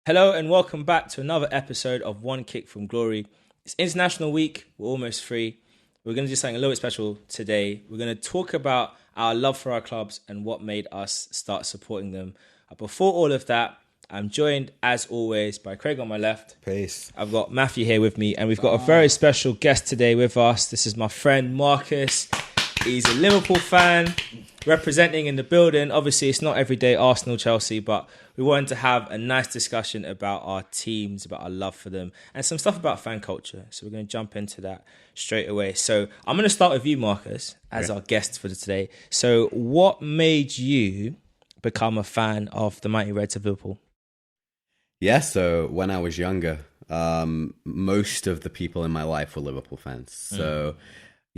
Hello and welcome back to another episode of One Kick from Glory. It's International Week. We're almost free. We're going to do something a little bit special today. We're going to talk about our love for our clubs and what made us start supporting them. Before all of that, I'm joined, as always, by Craig on my left. Peace. I've got Matthew here with me, and we've got a very special guest today with us. This is my friend Markus. He's a Liverpool fan, representing in the building. Obviously, it's not every day Arsenal, Chelsea, but we wanted to have a nice discussion about our teams, about our love for them, and some stuff about fan culture. So we're going to jump into that straight away. So I'm going to start with you, Markus, as our guest for today. So what made you become a fan of the Mighty Reds of Liverpool? Yeah, so when I was younger, most of the people in my life were Liverpool fans. So,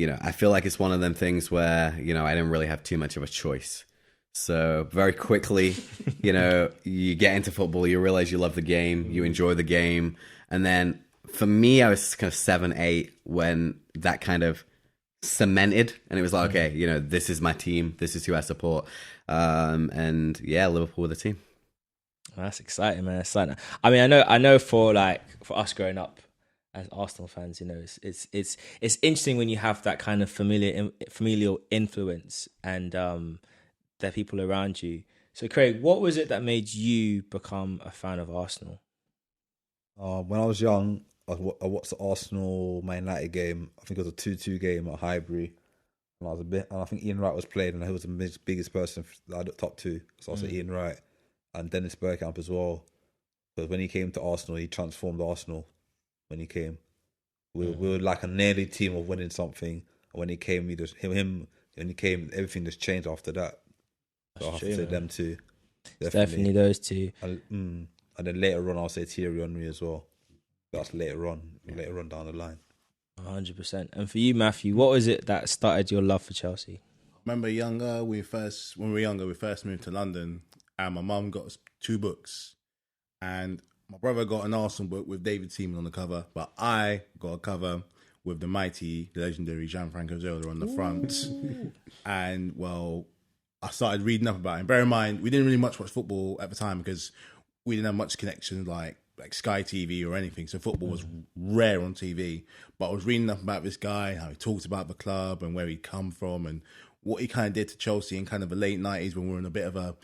I feel like it's one of them things where, I didn't really have too much of a choice. So very quickly, you get into football, you realize you love the game, you enjoy the game. And then for me, I was kind of 7, 8 when that kind of cemented. And it was like, okay, this is my team. This is who I support. And yeah, Liverpool were the team. That's exciting, man. Exciting. I mean, I know for us growing up as Arsenal fans, it's interesting when you have that kind of familial influence and the people around you. So, Craig, what was it that made you become a fan of Arsenal? When I was young, I watched the Arsenal Man United game. I think it was a 2-2 game at Highbury. And I think Ian Wright was playing, and he was the biggest person. I looked top two. So I said Ian Wright and Dennis Bergkamp as well. Because when he came to Arsenal, he transformed Arsenal. When he came, we were like a nearly team of winning something. And when he came, when he came, everything just changed after that. So I have to say them two. Definitely those two. And then later on, I'll say Thierry Henry as well. That's later on down the line. 100%. And for you, Matthew, what was it that started your love for Chelsea? Remember when we first moved to London, and my mum got us 2 books, and my brother got an Arsenal book with David Seaman on the cover, but I got a cover with the mighty, legendary Gianfranco Zola on the front. And well, I started reading up about him. Bear in mind, we didn't really much watch football at the time because we didn't have much connection like Sky TV or anything. So football was rare on TV. But I was reading up about this guy, how he talked about the club and where he'd come from and what he kind of did to Chelsea in kind of the late 90s when we were in a bit of a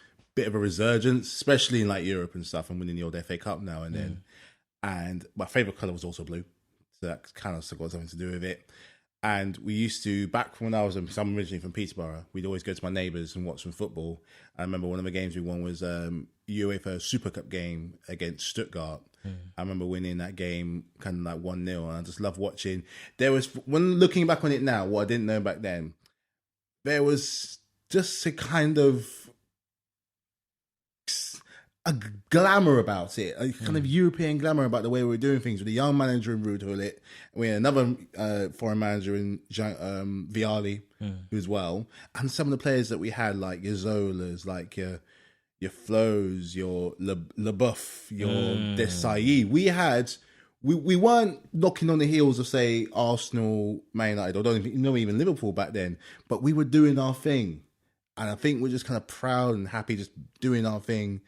resurgence, especially in like Europe and stuff, and winning the old FA Cup now and then. And my favourite colour was also blue. So that kind of got something to do with it. And we used to, back when I'm originally from Peterborough, we'd always go to my neighbours and watch some football. I remember one of the games we won was UEFA Super Cup game against Stuttgart. I remember winning that game kind of like 1-0, and I just love watching. When looking back on it now, what I didn't know back then, there was just a kind of a glamour about it, a kind of European glamour about the way we were doing things with a young manager in Ruud Gullit. We had another foreign manager in Vialli as well. And some of the players that we had, like your Zolas, like your Flows, your LeBuff, your Desailly. We weren't knocking on the heels of, say, Arsenal, Man United, or even Liverpool back then, but we were doing our thing. And I think we're just kind of proud and happy just doing our thing,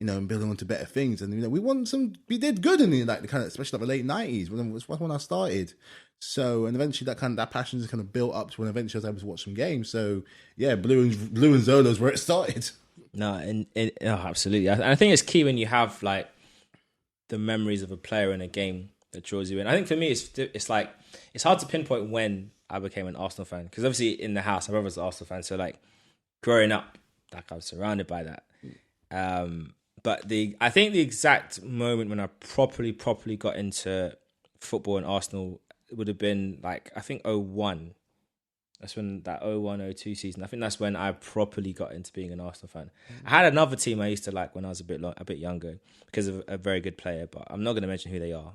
and building on to better things. And, we did good in especially like the late 90s, when I started. So, and eventually that passion just kind of built up to when eventually I was able to watch some games. So, yeah, Blue and Zola is where it started. No, absolutely. I think it's key when you have like the memories of a player in a game that draws you in. I think for me, it's hard to pinpoint when I became an Arsenal fan, because obviously in the house, my brother's an Arsenal fan, so like growing up, like I was surrounded by that. But I think the exact moment when I properly got into football and Arsenal would have been like, I think 2001. That's when that 2001-02 season. I think that's when I properly got into being an Arsenal fan. I had another team I used to like when I was a bit younger because of a very good player, but I'm not going to mention who they are.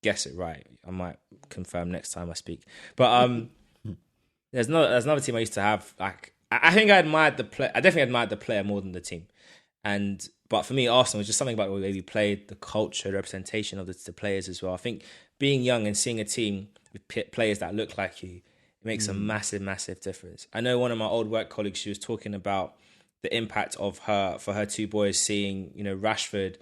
Guess it right. I might confirm next time I speak. But there's another team I used to have. Like I think I admired the play. I definitely admired the player more than the team. But for me, Arsenal was just something about the way we played, the culture, the representation of the players as well. I think being young and seeing a team with players that look like you, it makes a massive, massive difference. I know one of my old work colleagues, she was talking about the impact of her 2 boys seeing, Rashford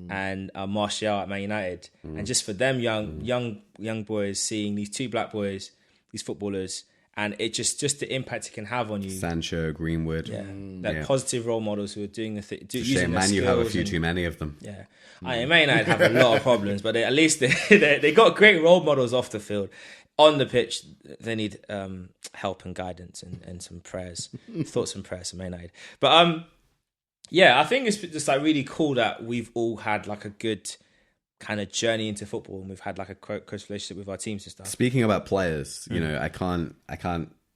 and Martial at Man United, and just for them young boys seeing these two black boys, these footballers, and it just the impact it can have on you. Sancho, Greenwood. Positive role models who are doing the thing. Shame, man, you have a few too many of them. Yeah, I mean, Man United have a lot of problems, but at least they got great role models off the field. On the pitch, they need help and guidance and some prayers, thoughts and prayers from Man United. But I think it's just like really cool that we've all had like a good kind of journey into football, and we've had like a close relationship with our teams and stuff. Speaking about players, you know, I can't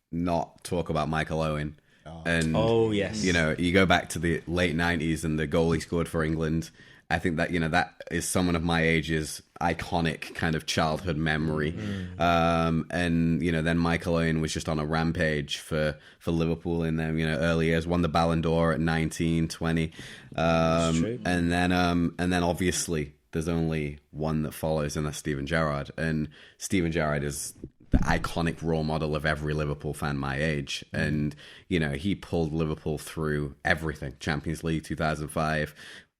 not talk about Michael Owen. And yes, you know, you go back to the late 90s and the goal he scored for England. I think that, you know, that is someone of my age's iconic kind of childhood memory. And, you know, then Michael Owen was just on a rampage for Liverpool in their, you know, early years, won the Ballon d'Or at 19, 20. And then obviously there's only one that follows, and that's Steven Gerrard. And Steven Gerrard is the iconic role model of every Liverpool fan my age. And, you know, he pulled Liverpool through everything. Champions League 2005,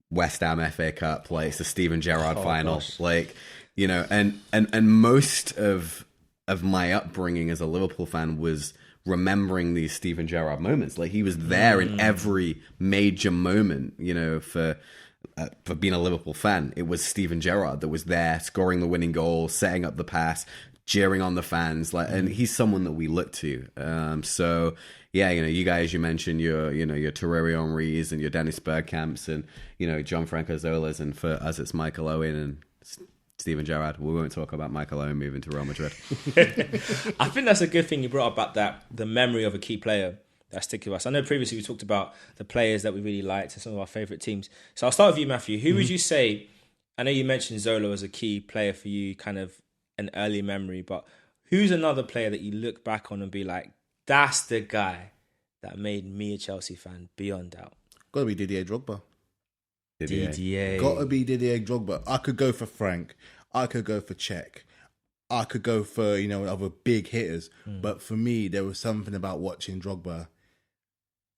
West Ham FA Cup place, the Steven Gerrard final. Gosh. Like, you know, and most of my upbringing as a Liverpool fan was remembering these Steven Gerrard moments. Like, he was there in every major moment, you know, for being a Liverpool fan. It was Steven Gerrard that was there, scoring the winning goal, setting up the pass, cheering on the fans. Like, and he's someone that we look to. So yeah, you know, you guys, you mentioned your Thierry Henrys and your Dennis Bergkamps and, you know, John Franco Zolas, and for us it's Michael Owen and Steven Gerrard. We won't talk about Michael Owen moving to Real Madrid. I think that's a good thing you brought up about that, the memory of a key player that sticks with us. I know previously we talked about the players that we really liked and some of our favourite teams. So I'll start with you, Matthew. Who would you say, I know you mentioned Zola as a key player for you, kind of an early memory, but who's another player that you look back on and be like, that's the guy that made me a Chelsea fan beyond doubt? Gotta be Didier Drogba. Didier. Gotta be Didier Drogba. I could go for Frank. I could go for Czech. I could go for, you know, other big hitters. But for me, there was something about watching Drogba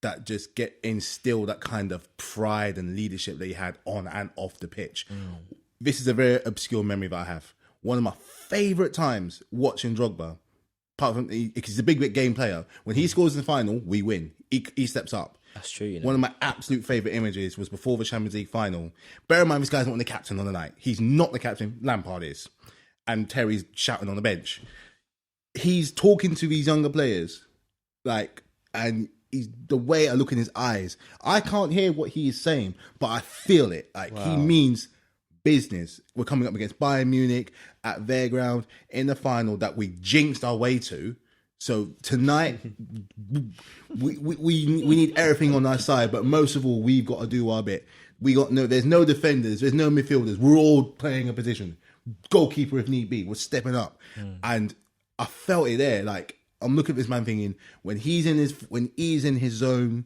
that just instilled that kind of pride and leadership that he had on and off the pitch. This is a very obscure memory that I have. One of my favourite times watching Drogba, apart from because he's a big game player, when he scores in the final, we win. He steps up. That's true, you know. One of my absolute favourite images was before the Champions League final. Bear in mind, this guy's not the captain on the night. He's not the captain. Lampard is. And Terry's shouting on the bench. He's talking to these younger players, like, and the way I look in his eyes, I can't hear what he is saying, but I feel it. Like, he means business. We're coming up against Bayern Munich at their ground in the final that we jinxed our way to. So tonight, we need everything on our side, but most of all, we've got to do our bit. There's no defenders, there's no midfielders. We're all playing a position. Goalkeeper if need be. We're stepping up, and I felt it there. Like, I'm looking at this man thinking, when he's in his zone,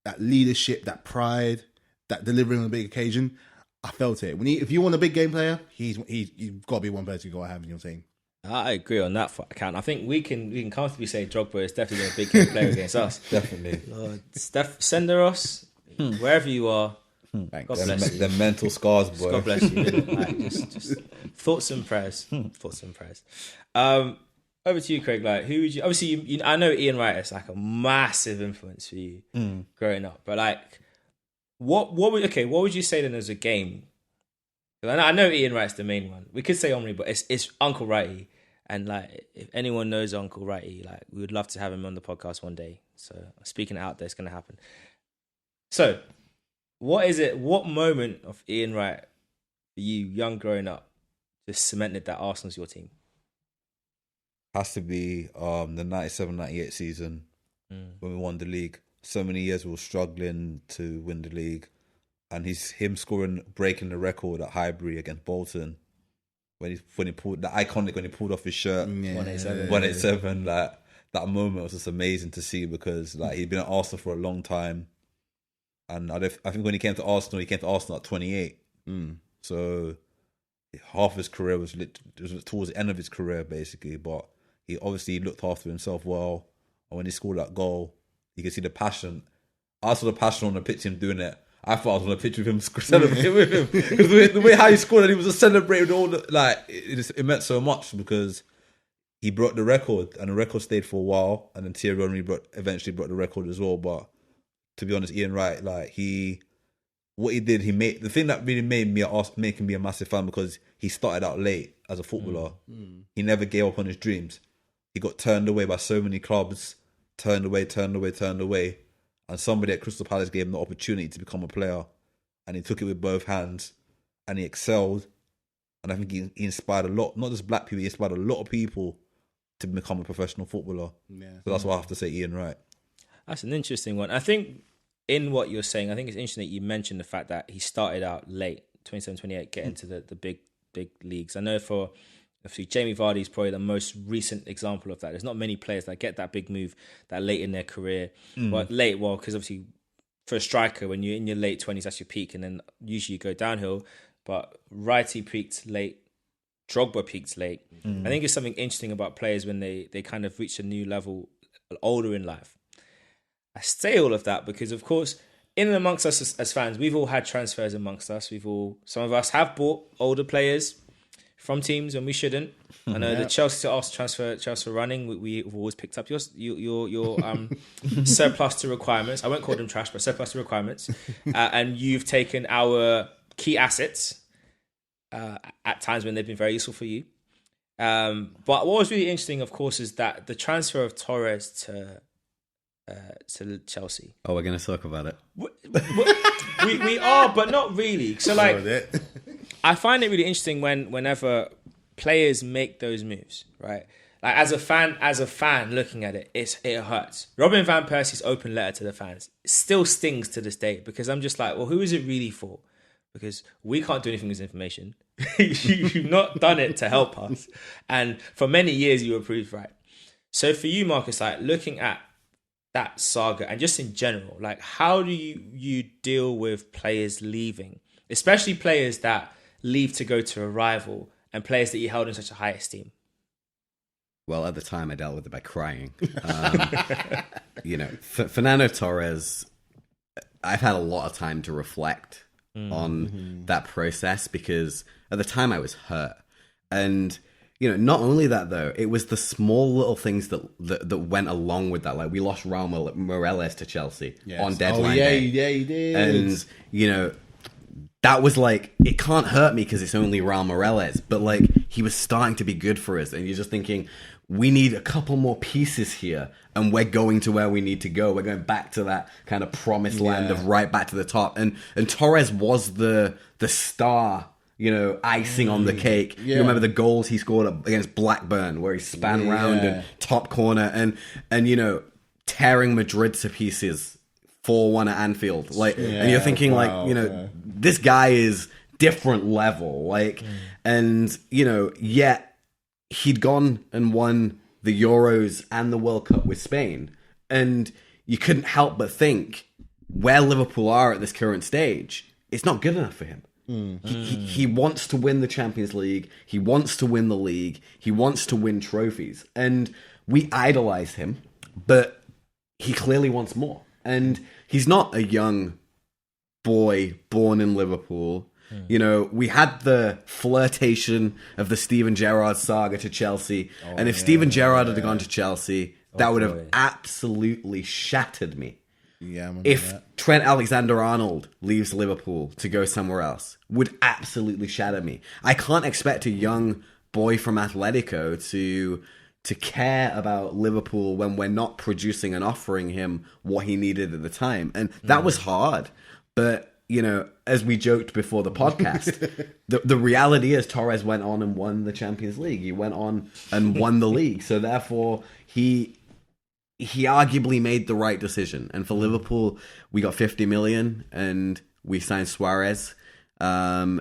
that leadership, that pride, that delivering on a big occasion, I felt it. If you want a big game player, you've got to be one person you got to have in your team. I agree on that account. I think we can comfortably say Drogba is definitely a big game player against us. Definitely. Lord, Senderos, wherever you are, God bless you. The mental scars, boy. God bless you. Like, just thoughts and prayers. Thoughts and prayers. Over to you, Craig. Like, who would you? Obviously, I know Ian Wright is like a massive influence for you growing up. But like, what would you say then as a game? I know Ian Wright's the main one. We could say Omri, but it's Uncle Wrighty. And like, if anyone knows Uncle Wrighty, like, we would love to have him on the podcast one day. So speaking it out there, it's going to happen. So, what is it? What moment of Ian Wright for you, young growing up, just cemented that Arsenal's your team? Has to be the 97-98 season when we won the league. So many years we were struggling to win the league. And him breaking the record at Highbury against Bolton when he pulled the iconic when he pulled off his shirt. 187. Like, that moment was just amazing to see, because like, he'd been at Arsenal for a long time, and I think when he came to Arsenal at 28. So half his career was towards the end of his career basically, but he obviously looked after himself well. And when he scored that goal, you could see the passion. I saw the passion on the pitch, him doing it. I thought I was on a pitch with him, celebrating with him. Because the way how he scored and he was just celebrating all the, like, it meant so much because he broke the record and the record stayed for a while. And then Thierry Henry eventually broke the record as well. But to be honest, Ian Wright, like, what he did, the thing that really making me a massive fan because he started out late as a footballer. He never gave up on his dreams. He got turned away by so many clubs, turned away. And somebody at Crystal Palace gave him the opportunity to become a player. And he took it with both hands. And he excelled. And I think he inspired a lot, not just black people, he inspired a lot of people to become a professional footballer. Yeah. So that's why I have to say Ian Wright. That's an interesting one. I think in what you're saying, I think it's interesting that you mentioned the fact that he started out late, 27, 28, get into the big leagues. I know for Jamie Vardy is probably the most recent example of that. There's not many players that get that big move that late in their career. But late, well, because obviously for a striker, when you're in your late 20s, that's your peak, and then usually you go downhill. But Wrighty peaked late, Drogba peaked late. I think it's something interesting about players when they kind of reach a new level older in life. I say all of that because, of course, in and amongst us as fans, we've all had transfers amongst us. Some of us have bought older players from teams when we shouldn't. I know the Chelsea to Arsenal transfer running, we've always picked up your surplus to requirements. I won't call them trash, but surplus to requirements. And you've taken our key assets at times when they've been very useful for you. But what was really interesting, of course, is that the transfer of Torres to Chelsea. Oh, we're going to talk about it. We are, but not really. So, like, I find it really interesting whenever players make those moves, right? Like, as a fan looking at it, it hurts. Robin van Persie's open letter to the fans still stings to this day because I'm just like, well, who is it really for? Because we can't do anything with this information. You've not done it to help us. And for many years, you were proved right. So for you, Markus, like, looking at that saga and just in general, like, how do you deal with players leaving, especially players that leave to go to a rival and players that you held in such a high esteem? Well, at the time, I dealt with it by crying. Fernando Torres, I've had a lot of time to reflect on that process because at the time I was hurt. And, not only that, though, it was the small little things that went along with that. Like, we lost Raul Morales to Chelsea on deadline day. Yeah, you did. And, that was like, it can't hurt me because it's only Raul Morales. But, like, he was starting to be good for us. And you're just thinking, we need a couple more pieces here. And we're going to where we need to go. We're going back to that kind of promised land of right back to the top. And Torres was the star, icing on the cake. Yeah. You remember the goals he scored against Blackburn where he span round and top corner and tearing Madrid to pieces 4-1 at Anfield. And you're thinking this guy is different level. And yet he'd gone and won the Euros and the World Cup with Spain. And you couldn't help but think where Liverpool are at this current stage, it's not good enough for him. He wants to win the Champions League. He wants to win the league. He wants to win trophies. And we idolize him, but he clearly wants more. And he's not a young boy born in Liverpool. We had the flirtation of the Steven Gerrard saga to Chelsea. And if Steven Gerrard had gone to Chelsea, that would have absolutely shattered me. Yeah, if Trent Alexander-Arnold leaves Liverpool to go somewhere else, would absolutely shatter me. I can't expect a young boy from Atletico to care about Liverpool when we're not producing and offering him what he needed at the time. And that was hard. But, as we joked before the podcast, the reality is Torres went on and won the Champions League. He went on and won the league. So therefore, he arguably made the right decision. And for Liverpool, we got 50 million and we signed Suarez. We all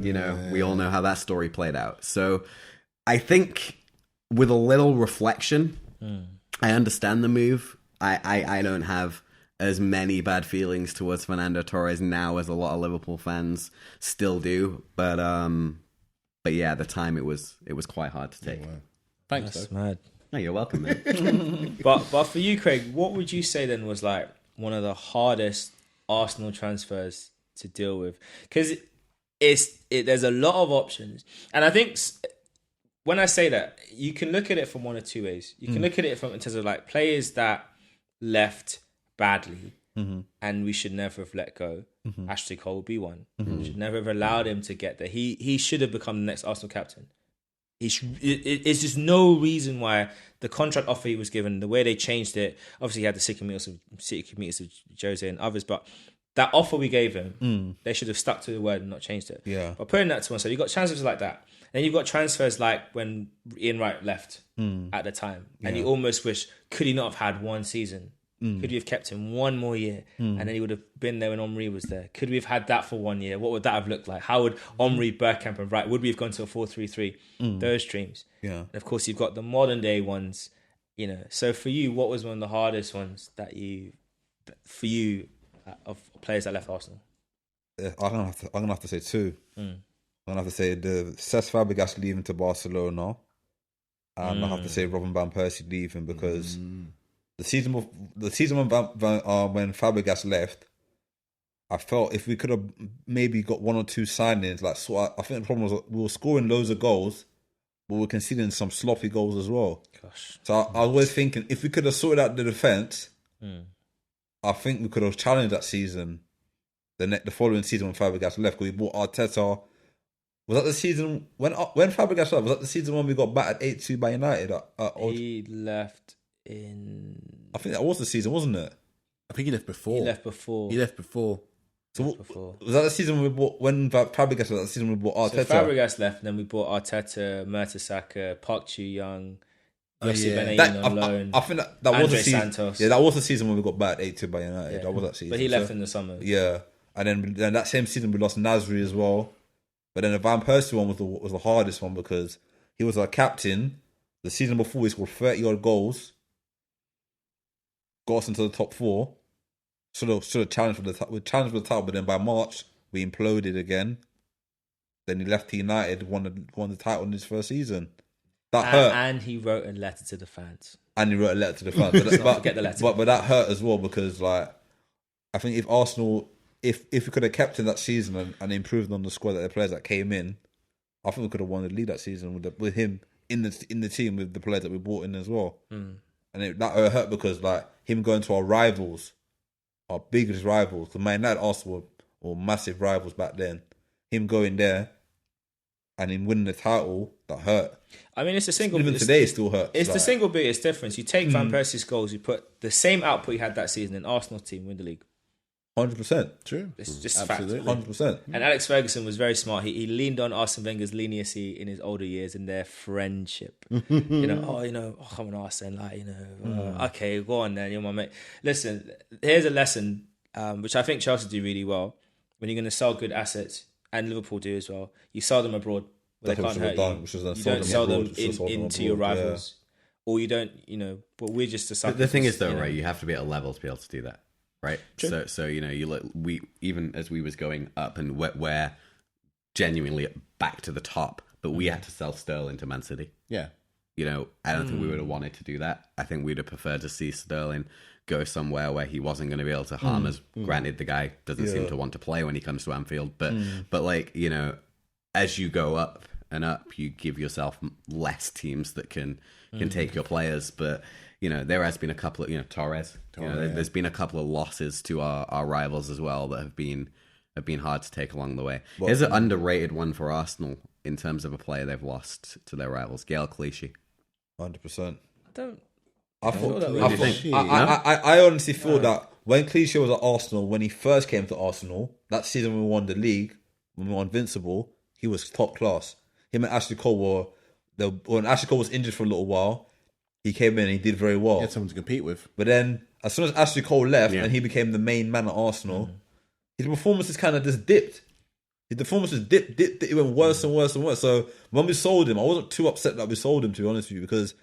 know how that story played out. So I think with a little reflection, I understand the move. I don't have as many bad feelings towards Fernando Torres now as a lot of Liverpool fans still do. But yeah, at the time it was quite hard to take. Oh, wow. Thanks, that's mad. Oh, you're welcome, man. But for you, Craig, what would you say then was like one of the hardest Arsenal transfers to deal with, because there's a lot of options, and I think when I say that, you can look at it from one of two ways. You can look at it from in terms of like players that left badly, and we should never have let go. Ashley Cole would be one. We should never have allowed him to get there. He should have become the next Arsenal captain. It's just no reason why the contract offer he was given, the way they changed it. Obviously, he had the city commuters of Jose and others, but that offer we gave him, they should have stuck to the word and not changed it. Yeah. But putting that to one side, you've got transfers like that. Then you've got transfers like when Ian Wright left at the time. And you almost wish, could he not have had one season? Could we have kept him one more year? And then he would have been there when Omri was there. Could we have had that for 1 year? What would that have looked like? How would Omri, Bergkamp and Wright, would we have gone to a 4-3-3? Those dreams. Yeah. And of course, you've got the modern day ones, So for you, what was one of the hardest ones of players that left Arsenal? I'm gonna have to say two. I'm gonna have to say the Cesc Fabregas leaving to Barcelona, and I have to say Robin van Persie leaving, because the season when Fabregas left, I felt if we could have maybe got one or two signings, I think the problem was we were scoring loads of goals, but we were conceding some sloppy goals as well. Gosh. So I was always thinking, if we could have sorted out the defence, I think we could have challenged that season. The following season when Fabregas left, because we bought Arteta. Was that the season when Fabregas left? Was that the season when we got battered 8-2 by United? He left in... I think that was the season, wasn't it? I think he left before. He left before. So was that the season when Fabregas left? That season we bought Arteta. So Fabregas left, and then we bought Arteta, Mertesacker, Park Chu-young, Yossi Benayoun on loan. I think that was the season. Santos. Yeah, that was the season when we got battered 8-2 by United. Yeah. That was that season. But he left in the summer. Yeah, and then that same season we lost Nasri as well. But then the Van Persie one was the hardest one, because he was our captain. The season before he scored 30 odd goals, got us into the top four. Should have challenged for the title, but then by March we imploded again. Then he left to United, won the title in his first season. That hurt. And he wrote a letter to the fans. But Get the letter. But that hurt as well, because I think if Arsenal, if we could have kept in that season and improved on the squad, that the players that came in, I think we could have won the league that season with him in the team, with the players that we brought in as well. And that hurt, because him going to our rivals, our biggest rivals, because Man United, Arsenal were massive rivals back then. Him going there and him winning the title, that hurt. I mean, it's the single. Even today, it still hurts. It's the single biggest difference. You take Van Persie's goals, you put the same output he had that season in Arsenal's team, win the league. 100%. True. It's just Absolutely. fact. 100%. And Alex Ferguson was very smart. He leaned on Arsene Wenger's leniency in his older years and their friendship. Come on, Arsene, okay, go on then, you're my mate. Listen, here's a lesson, which I think Chelsea do really well. When you're going to sell good assets, and Liverpool do as well, you sell them abroad where they can't hurt you. You don't sell them into your rivals. Or you don't, but we're just a sucker. The thing is, though, right, you have to be at a level to be able to do that. Right, true. So we even as we was going up, and we're genuinely back to the top, but we had to sell Sterling to Man City. Yeah, I don't think we would have wanted to do that. I think we'd have preferred to see Sterling go somewhere where he wasn't going to be able to harm us. Granted, the guy doesn't seem to want to play when he comes to Anfield, but as you go up and up, you give yourself less teams that can take your players, but. There has been a couple of, Torres. There's been a couple of losses to our rivals as well that have been hard to take along the way. Here's an underrated one for Arsenal in terms of a player they've lost to their rivals, Gael Clichy. 100%. I honestly feel that when Clichy was at Arsenal, when he first came to Arsenal, that season when we won the league, when we were invincible, he was top class. Him and Ashley Cole when Ashley Cole was injured for a little while, he came in and he did very well. He had someone to compete with. But then, as soon as Ashley Cole left and he became the main man at Arsenal, his performances kind of just dipped. His performances dipped. It went worse and worse and worse. So when we sold him, I wasn't too upset that we sold him, to be honest with you, because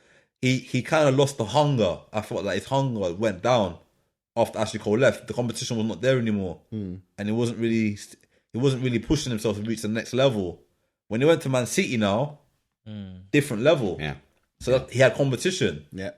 he kind of lost the hunger. I felt like his hunger went down after Ashley Cole left. The competition was not there anymore, and he wasn't really pushing himself to reach the next level. When he went to Man City now, different level. Yeah. So he had competition. Yeah.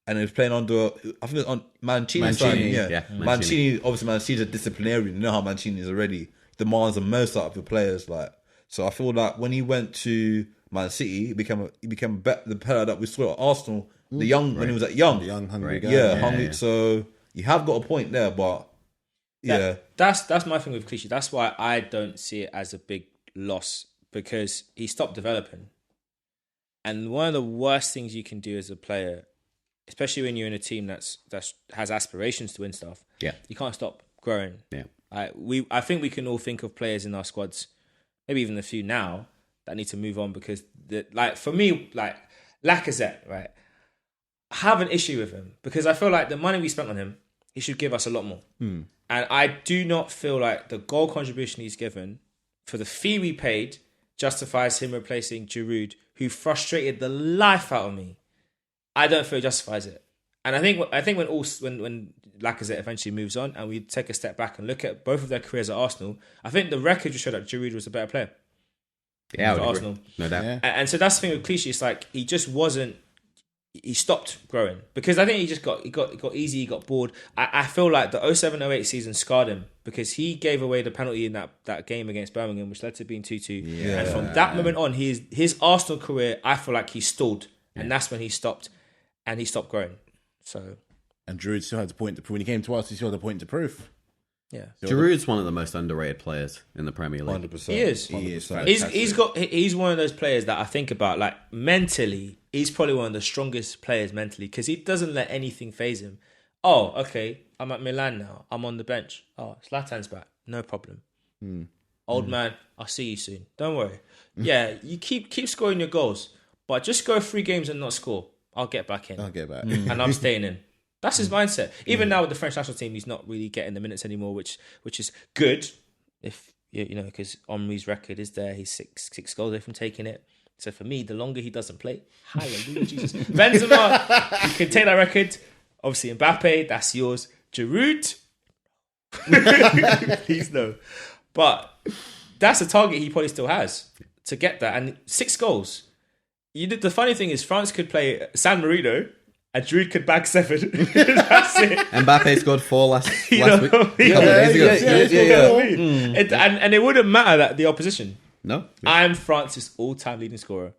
and he was playing under, I think it was on Mancini's side. Mancini, Yeah, yeah, Mancini. Obviously, Mancini's a disciplinarian. You know how Mancini is already. Demands the most out of your players. Like, so I feel like when he went to Man City, he became the player that we saw at Arsenal. The young when he was at Young, The young hungry guy. yeah, hungry. So you have got a point there, but yeah, That's my thing with Clichy. That's why I don't see it as a big loss, because he stopped developing. And one of the worst things you can do as a player, especially when you're in a team that's has aspirations to win stuff, you can't stop growing. Yeah. I think we can all think of players in our squads, maybe even a few now, that need to move on, because for me, like Lacazette, right? I have an issue with him because I feel like the money we spent on him, he should give us a lot more. And I do not feel like the goal contribution he's given for the fee we paid justifies him replacing Giroud, who frustrated the life out of me. I don't feel it justifies it. And I think when Lacazette eventually moves on and we take a step back and look at both of their careers at Arsenal, I think the record just showed that Giroud was a better player. Yeah, for Arsenal. No doubt. Yeah. And so that's the thing with Clichy. It's like he just wasn't. He stopped growing because I think he just got easy. He got bored. I feel like the 07-08 season scarred him because he gave away the penalty in that game against Birmingham, which led to being 2-2. Yeah. And from that moment on, his Arsenal career, I feel like he stalled, and that's when he stopped, and he stopped growing. So, And Giroud still had the point to prove. When he came to us, he still had the point to prove. yeah, Giroud's one of the most underrated players in the Premier League. 100%. he is. He is. 100%. He's one of those players that I think about, like, mentally, he's probably one of the strongest players mentally because he doesn't let anything faze him. Oh, okay, I'm at Milan now. I'm on the bench. Oh, Zlatan's back. No problem. Old man, I'll see you soon. Don't worry. Yeah, you keep scoring your goals, but just go 3 games and not score. I'll get back in. I'll get back. And I'm staying in. That's his mindset. Even now with the French national team, he's not really getting the minutes anymore, which is good. If because Henry's record is there, he's six goals away from taking it. So for me, the longer he doesn't play, hallelujah, Jesus. Benzema, you can take that record. Obviously, Mbappe, that's yours. Giroud, please no. But that's a target he probably still has to get that. And 6 goals. The funny thing is, France could play San Marino, and Giroud could bag 7. That's it. Mbappe scored 4 last week. Couple of days ago. Yeah. And it wouldn't matter that the opposition. No. I'm France's all-time leading scorer.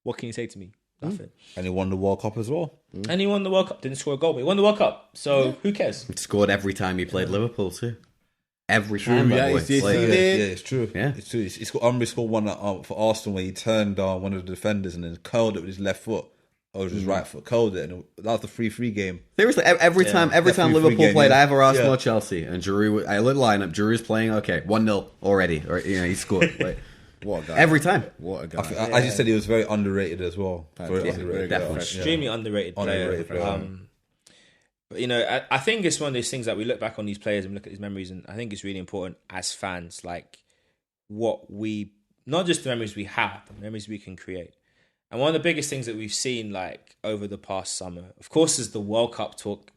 What can you say to me? Nothing. And he won the World Cup as well. And he won the World Cup. Didn't score a goal, but he won the World Cup. So who cares? Scored every time he played Liverpool too. Every time, yeah, by the way. he did. Like, He Yeah, did. it's true. Yeah. It's true. He scored one for Arsenal where he turned one of the defenders and then curled it with his left foot. Or his right foot, curled it. And that was the 3-3 game. Seriously, every time That 3-3 Liverpool game, played yeah. either Arsenal Yeah. or Chelsea, and Giroud, I lit lineup, Giroud's playing, okay, 1-0 already, or he scored. Like, What a guy. every time. What a guy. I just said he was very underrated as well. Very Yeah, underrated. definitely. Yeah. Extremely underrated player. Underrated player. But, I think it's one of those things that we look back on these players and look at these memories, and I think it's really important as fans, like what we, not just the memories we have, but the memories we can create. And one of the biggest things that we've seen, like over the past summer, of course, is the World Cup talk.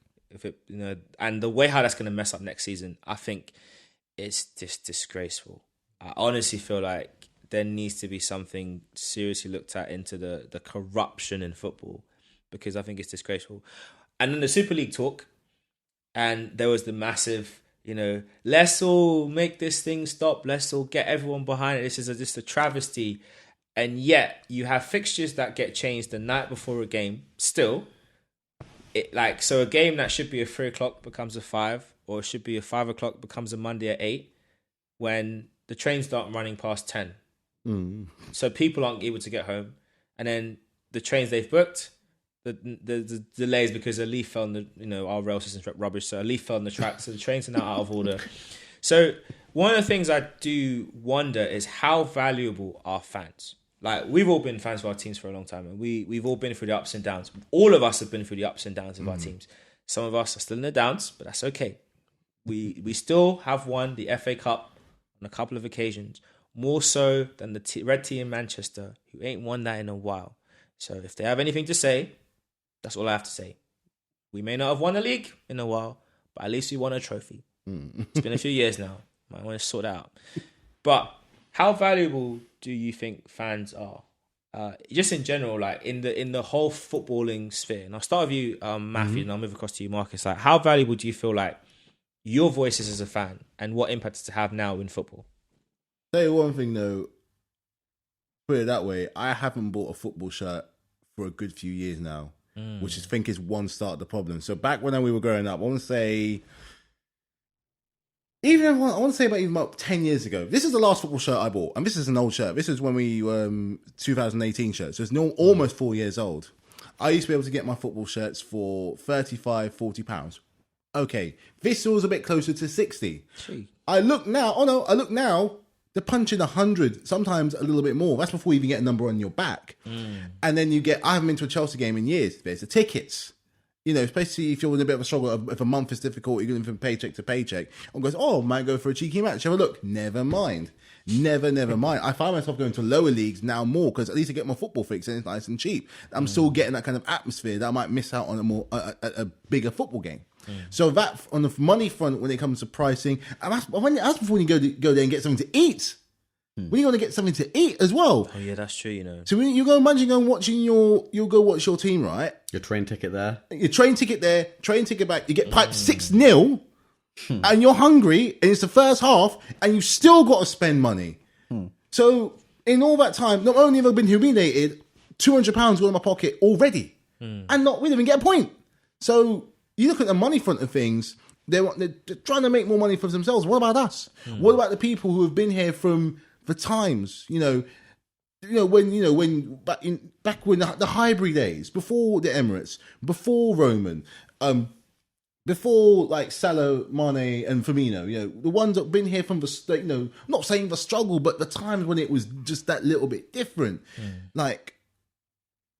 And the way how that's going to mess up next season, I think it's just disgraceful. I honestly feel like there needs to be something seriously looked at into the corruption in football, because I think it's disgraceful. And then the Super League talk, and there was the massive, let's all make this thing stop. Let's all get everyone behind it. This is just a travesty. And yet you have fixtures that get changed the night before a game. Still, so a game that should be a 3:00 becomes a 5, or it should be a 5:00 becomes a Monday at 8, when the trains start running past 10. So people aren't able to get home, and then the trains they've booked, the delays because a leaf fell on our rail system's rubbish. So a leaf fell on the track, so the trains are now out of order. So one of the things I do wonder is how valuable are fans. Like, we've all been fans of our teams for a long time, and we've all been through the ups and downs. All of us have been through the ups and downs of our teams. Some of us are still in the downs, but that's okay. We still have won the FA Cup on a couple of occasions, more so than the red team in Manchester, who ain't won that in a while. So if they have anything to say, that's all I have to say. We may not have won the league in a while, but at least we won a trophy. It's been a few years now. Might want to sort that out. But how valuable do you think fans are? just in general, like in the whole footballing sphere. And I'll start with you, Matthew, and I'll move across to you, Marcus. Like, how valuable do you feel like your voice is as a fan, and what impact does it have now in football? Tell you one thing though, put it that way, I haven't bought a football shirt for a good few years now, which I think is one start of the problem. So back when we were growing up, I want to say about 10 years ago. This is the last football shirt I bought, and this is an old shirt. This is when we 2018 shirt, so it's almost 4 years old. I used to be able to get my football shirts for £35-40. Okay, this was a bit closer to 60. Gee. I look now, they're punching 100, sometimes a little bit more. That's before you even get a number on your back. And then I haven't been to a Chelsea game in years. There's the tickets. You know, especially if you're in a bit of a struggle, if a month is difficult, you're going from paycheck to paycheck. And goes, might go for a cheeky match. Have a look. Never mind. Never mind. I find myself going to lower leagues now more because at least I get my football fix and it's nice and cheap. I'm still getting that kind of atmosphere that I might miss out on a bigger football game. So that on the money front, when it comes to pricing, and that's before you go there and get something to eat. When you're going to get something to eat as well. Oh yeah, that's true. You know. So when you go, imagine going watching you'll go watch your team, right? Your train ticket there. Your train ticket there, train ticket back. You get piped 6-0, and you're hungry, and it's the first half, and you've still got to spend money. So in all that time, not only have I been humiliated, £200 go in my pocket already, and we didn't even get a point. So you look at the money front of things. They're trying to make more money for themselves. What about us? What about the people who have been here from the times? When back when the Highbury days, before the Emirates, before Roman, before like Salah, Mane, and Firmino. The ones that have been here from the not saying the struggle, but the times when it was just that little bit different. Like,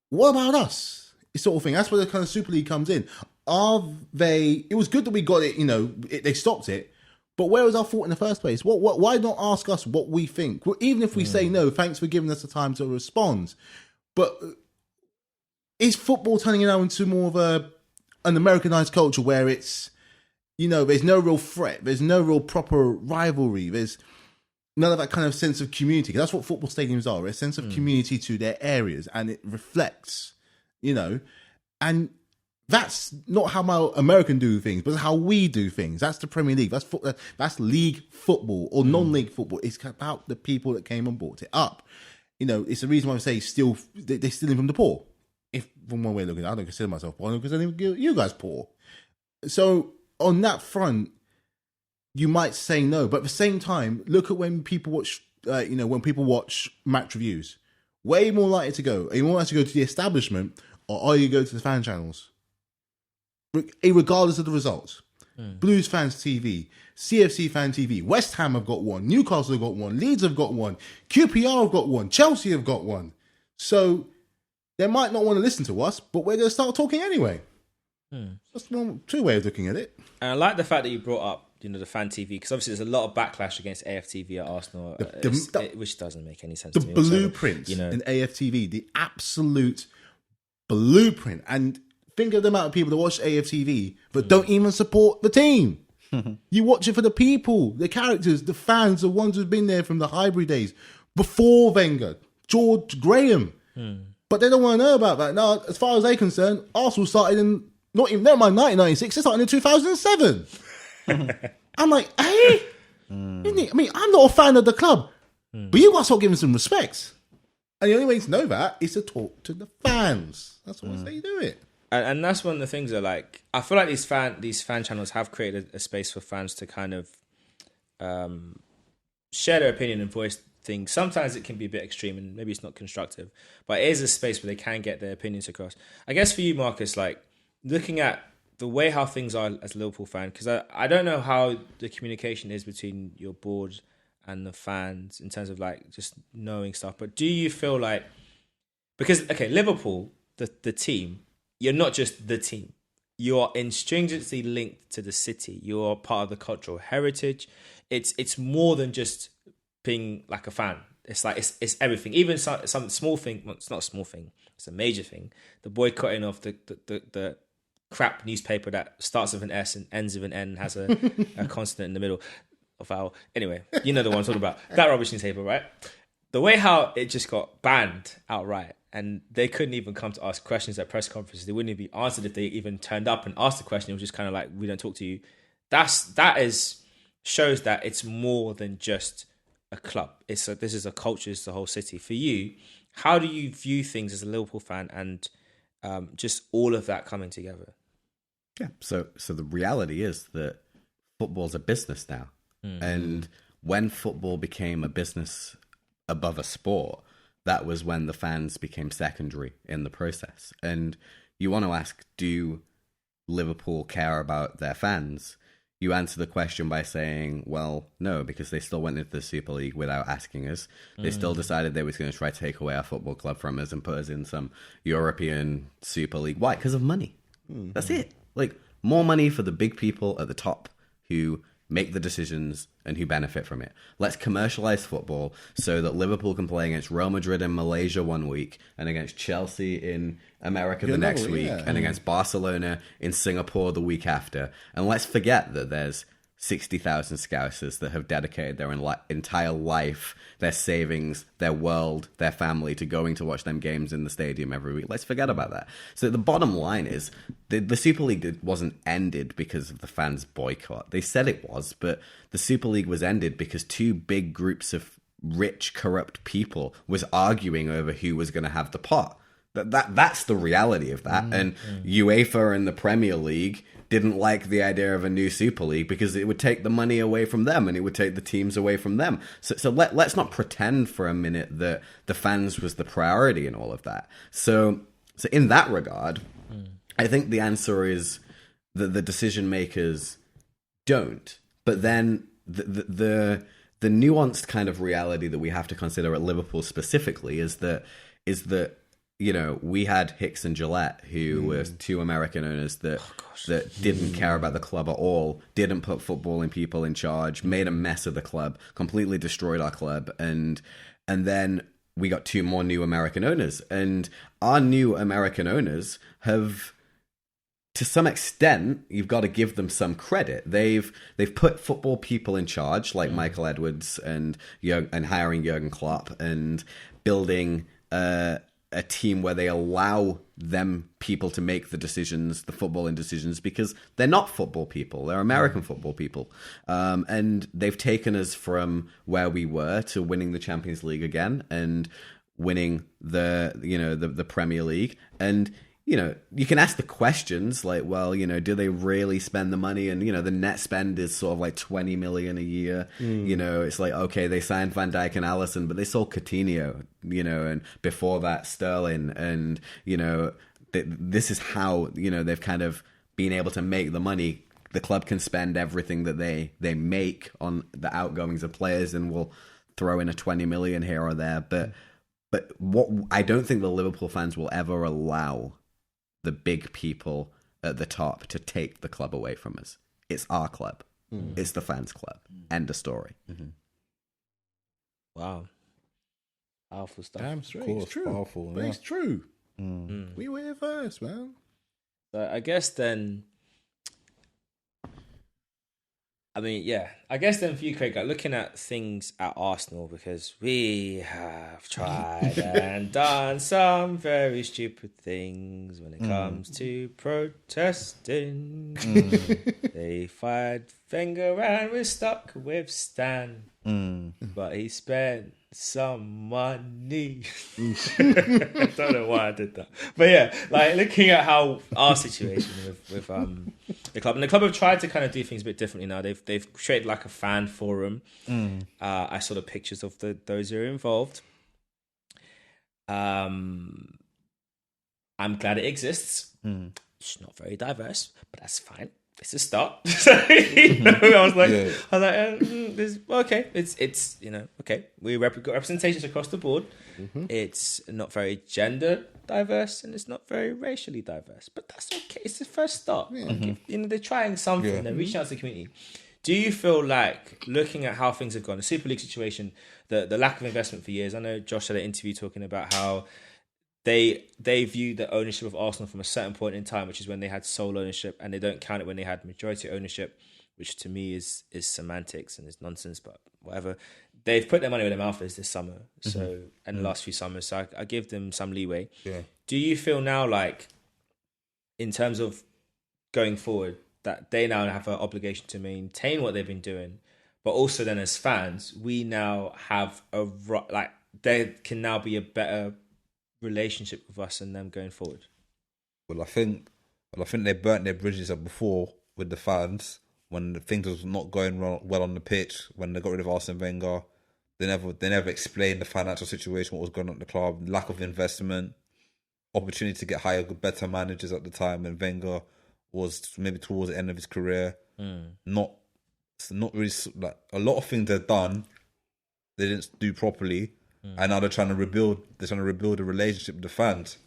what about us? This sort of thing. That's where the kind of Super League comes in. It was good that we got it, they stopped it, but where was our fault in the first place? Why not ask us what we think? Well, even if we say no, thanks for giving us the time to respond. But is football turning now into more of an Americanized culture where it's, there's no real threat, there's no real proper rivalry, there's none of that kind of sense of community? That's what football stadiums are, a sense of community to their areas, and it reflects, and that's not how my American do things, but how we do things. That's the Premier League. That's league football or non-league football. It's about the people that came and brought it up. It's the reason why I say they're stealing from the poor. If from one way of looking, I don't consider myself poor because I didn't give you guys poor. So on that front, you might say no, but at the same time, look at when people watch. When people watch match reviews, way more likely to go. Are you more likely to go to the establishment, or are you go to the fan channels? Regardless of the results. Blues Fans TV, CFC Fan TV, West Ham have got one, Newcastle have got one, Leeds have got one, QPR have got one, Chelsea have got one. So they might not want to listen to us, but we're going to start talking anyway. That's two ways of looking at it. And I like the fact that you brought up, the fan TV, because obviously there's a lot of backlash against AFTV at Arsenal, which doesn't make any sense to me. The blueprint in AFTV, the absolute blueprint. And think of the amount of people that watch AFTV but don't even support the team. You watch it for the people, the characters, the fans, the ones who've been there from the Highbury days, before Wenger, George Graham. But they don't want to know about that. Now, as far as they're concerned, Arsenal started in, never mind 1996, they started in 2007. I'm like, hey? I mean, I'm not a fan of the club, but you got to start giving some respect. And the only way to know that is to talk to the fans. That's why I say you do it. And that's one of the things that, like, I feel like these fan channels have created a space for fans to kind of share their opinion and voice things. Sometimes it can be a bit extreme and maybe it's not constructive, but it is a space where they can get their opinions across. I guess for you, Marcus, like, looking at the way how things are as a Liverpool fan, because I don't know how the communication is between your board and the fans in terms of, like, just knowing stuff, but do you feel like, because, okay, Liverpool, the team, you're not just the team. You are intrinsically linked to the city. You are part of the cultural heritage. It's more than just being like a fan. It's like it's everything. Even some small thing. Well, it's not a small thing. It's a major thing. The boycotting of the crap newspaper that starts with an S and ends with an N and has a consonant in the middle, a vowel. Anyway, you know the one I'm talking about. That rubbish newspaper, right? the way how it just got banned outright, and they couldn't even come to ask questions at press conferences. They wouldn't even be answered if they even turned up and asked the question. It was just kind of like, we don't talk to you. Shows that it's more than just a club. This is a culture. It's the whole city. For you, how do you view things as a Liverpool fan and just all of that coming together? Yeah. So the reality is that football's a business now, and when football became a business above a sport, that was when the fans became secondary in the process. And you want to ask, do Liverpool care about their fans? You answer the question by saying, well, no, because they still went into the Super League without asking us. They still decided they was going to try to take away our football club from us and put us in some European Super League. Why? Because of money. That's it. Like, more money for the big people at the top who make the decisions and who benefit from it. Let's commercialize football so that Liverpool can play against Real Madrid in Malaysia one week and against Chelsea in America the next week and against Barcelona in Singapore the week after. And let's forget that there's 60,000 Scousers that have dedicated their entire life, their savings, their world, their family to going to watch them games in the stadium every week. Let's forget about that. So the bottom line is the Super League wasn't ended because of the fans' boycott. They said it was, but the Super League was ended because two big groups of rich, corrupt people was arguing over who was going to have the pot. That's the reality of that. And UEFA and the Premier League didn't like the idea of a new Super League because it would take the money away from them and it would take the teams away from them. So let's not pretend for a minute that the fans was the priority in all of that. So in that regard, I think the answer is that the decision makers don't. But then the nuanced kind of reality that we have to consider at Liverpool specifically is that you know, we had Hicks and Gillette, who were two American owners that didn't care about the club at all, didn't put footballing people in charge, made a mess of the club, completely destroyed our club, and then we got two more new American owners, and our new American owners have, to some extent, you've got to give them some credit. They've put football people in charge, like Michael Edwards and hiring Jurgen Klopp and building a team where they allow them people to make the decisions, the footballing decisions, because they're not football people. They're American football people. And they've taken us from where we were to winning the Champions League again and winning the Premier League. And, you know, you can ask the questions like, well, you know, do they really spend the money? And, you know, the net spend is sort of like 20 million a year. You know, it's like, okay, they signed Van Dijk and Alisson, but they sold Coutinho, you know, and before that Sterling. And, you know, this is how, you know, they've kind of been able to make the money. The club can spend everything that they make on the outgoings of players and will throw in a 20 million here or there. But what I don't think the Liverpool fans will ever allow the big people at the top to take the club away from us. It's our club. It's the fans' club. End of story. Wow. Powerful stuff. Damn straight. Of course, It's true. powerful, But yeah. it's true. We were here first, man. So I guess then, for you, Craig, like looking at things at Arsenal, because we have tried and done some very stupid things when it comes to protesting. They fired Wenger and we're stuck with Stan. But he spent some money. I don't know why I did that. But yeah, like looking at how our situation with the club, and the club have tried to kind of do things a bit differently now. They've created like a fan forum. I saw the pictures of those who are involved. I'm glad it exists. It's not very diverse, but that's fine. It's a start. I was like, okay, it's you know, okay. We got representations across the board. It's not very gender diverse and it's not very racially diverse, but that's okay. It's the first start. Like, you know, they're trying something. They're reaching out to the community. Do you feel like, looking at how things have gone, the Super League situation, the lack of investment for years? I know Josh had an interview talking about how they view the ownership of Arsenal from a certain point in time, which is when they had sole ownership, and they don't count it when they had majority ownership, which to me is semantics and is nonsense, but whatever. they've put their money where their mouth is this summer. So and the last few summers, so I give them some leeway. Yeah. Do you feel now like, in terms of going forward, that they now have an obligation to maintain what they've been doing, but also then as fans, we now have there can now be a better relationship with us and them going forward? Well, I think they burnt their bridges up before with the fans when things was not going well on the pitch. When they got rid of Arsene Wenger, they never explained the financial situation, what was going on at the club, lack of investment, opportunity to get better managers at the time. And Wenger was maybe towards the end of his career. Not really, like, a lot of things they've done, they didn't do properly, and now they're trying to rebuild. They're trying to rebuild a relationship with the fans.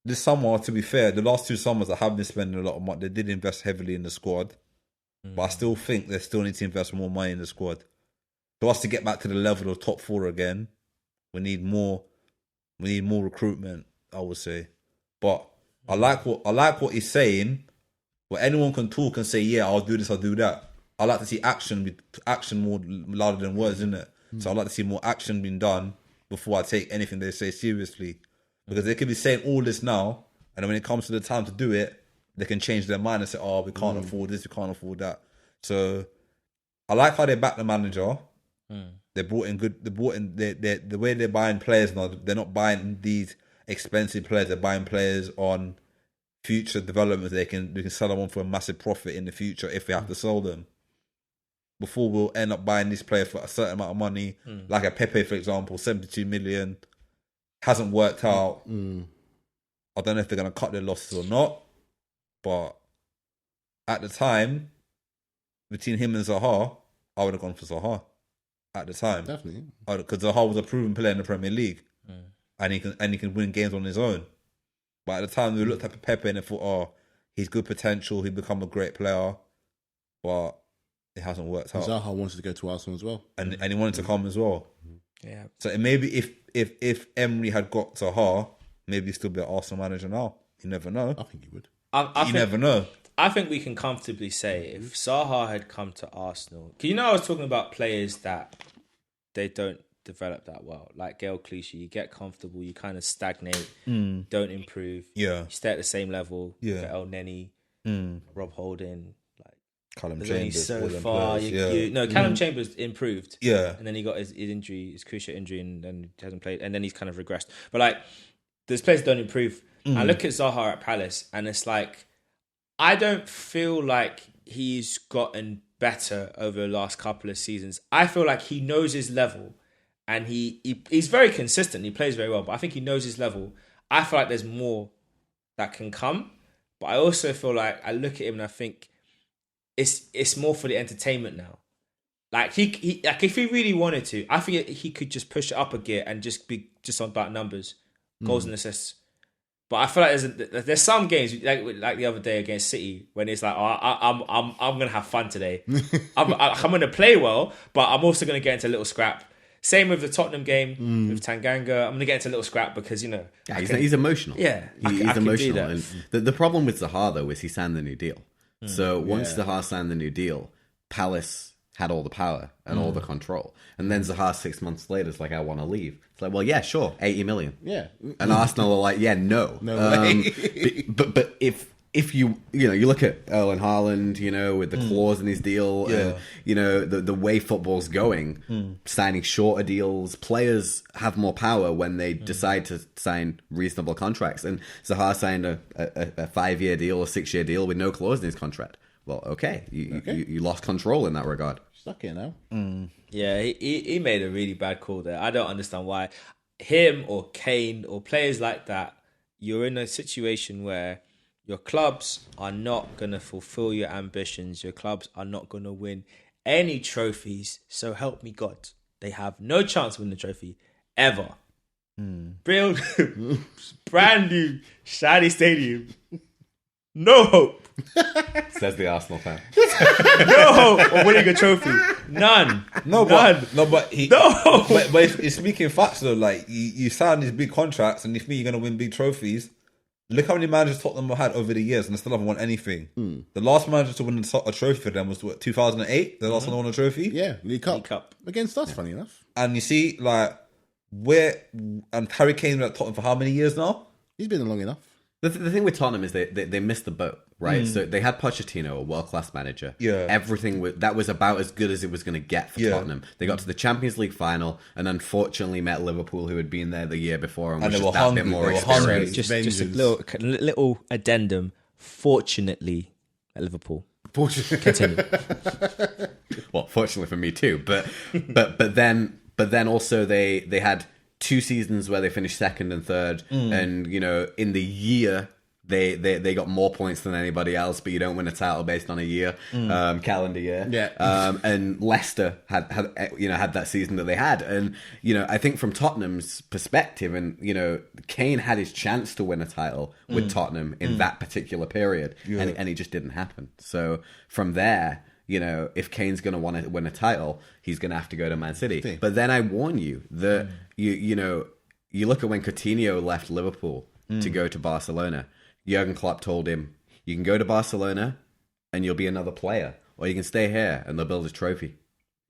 This summer, to be fair, the last 2 summers I have been spending a lot of money. They did invest heavily in the squad, but I still think they still need to invest more money in the squad. For us to get back to the level of top 4 again, we need more recruitment, I would say. But I like what he's saying. But anyone can talk and say, yeah, I'll do this, I'll do that. I like to see action more louder than words, isn't it? So I like to see more action being done before I take anything they say seriously. Because they could be saying all this now, and then when it comes to the time to do it, they can change their mind and say, oh, we can't afford this, we can't afford that. So I like how they back the manager. They brought in the way they're buying players now, they're not buying these expensive players, they're buying players on future developments. They can sell them on for a massive profit in the future if we have to sell them. Before we'll end up buying this player for a certain amount of money, like a Pepe, for example, 72 million, hasn't worked out. I don't know if they're going to cut their losses or not, but at the time, between him and Zaha, I would have gone for Zaha at the time. Definitely. Because Zaha was a proven player in the Premier League, and he can win games on his own. But at the time, we looked at Pepe and thought, oh, he's good potential, he'd become a great player, but it hasn't worked out. Zaha wanted to go to Arsenal as well. And he wanted to come as well. Yeah. So maybe if Emery had got Zaha, maybe he'd still be an Arsenal manager now. You never know. I think he would. You never know. I think we can comfortably say if Zaha had come to Arsenal, because I was talking about players that they don't develop that well, like Gael Clichy. You get comfortable, you kind of stagnate, don't improve. Yeah, you stay at the same level. Yeah, El Neni, Rob Holding, like Callum Chambers. So far, Callum Chambers improved. Yeah, and then he got his injury, his cruciate injury, and then he hasn't played, and then he's kind of regressed. But like, those players don't improve. I look at Zaha at Palace, and it's like, I don't feel like he's gotten better over the last couple of seasons. I feel like he knows his level, and he's very consistent. He plays very well, but I think he knows his level. I feel like there's more that can come, but I also feel like I look at him and I think it's more for the entertainment now. Like he like if he really wanted to, I think he could just push it up a gear and just be just on about numbers, goals and assists. But I feel like there's some games like the other day against City when it's like, oh, I'm gonna have fun today. I'm gonna play well, but I'm also gonna get into a little scrap. Same with the Tottenham game with Tanganga. I'm gonna get into a little scrap because he's emotional. Yeah, he's emotional. And the problem with Zaha though is he signed the new deal. So once Zaha signed the new deal, Palace had all the power and all the control. And then Zaha 6 months later is like, I want to leave. It's like, well, yeah, sure, 80 million. Yeah. And Arsenal are like, yeah, no. No way. But if you look at Erling Haaland, with the clause in his deal, and, the way football's going, signing shorter deals, players have more power when they decide to sign reasonable contracts. And Zaha signed a 5-year deal, a 6-year deal with no clause in his contract. Well, okay, you lost control in that regard. Stuck here now. Yeah, he made a really bad call there. I don't understand why him or Kane or players like that, you're in a situation where your clubs are not going to fulfill your ambitions. Your clubs are not going to win any trophies. So help me God. They have no chance to win the trophy ever. Build brand new shiny stadium. No hope. Says the Arsenal fan. No hope of winning a trophy. None. But speaking facts though, like you sign these big contracts, and if you're gonna win big trophies, look how many managers Tottenham have had over the years, and they still haven't won anything. The last manager to win a trophy for them was 2008. The last one to win a trophy. Yeah, League Cup. League Cup. Against us, funny enough. And you see, like, and Harry Kane's been at Tottenham for how many years now? He's been long enough. The thing with Tottenham is they missed the boat, right? So they had Pochettino, a world-class manager. Yeah. Everything that was about as good as it was going to get for Tottenham. They got to the Champions League final and unfortunately met Liverpool, who had been there the year before and was they just were that hungry. bit more They were experienced. hungry. Just a little addendum. Fortunately, at Liverpool. Continue. Well, fortunately for me too, but then also they had 2 seasons where they finished second and third, and in the year they got more points than anybody else, but you don't win a title based on a year, calendar year. Yeah. And Leicester had that season that they had, and I think from Tottenham's perspective, and Kane had his chance to win a title with Tottenham in that particular period, and it just didn't happen. So from there, if Kane's going to want to win a title, he's going to have to go to Man City. But then I warn you that you look at when Coutinho left Liverpool to go to Barcelona. Jurgen Klopp told him, "You can go to Barcelona and you'll be another player, or you can stay here and they'll build a trophy.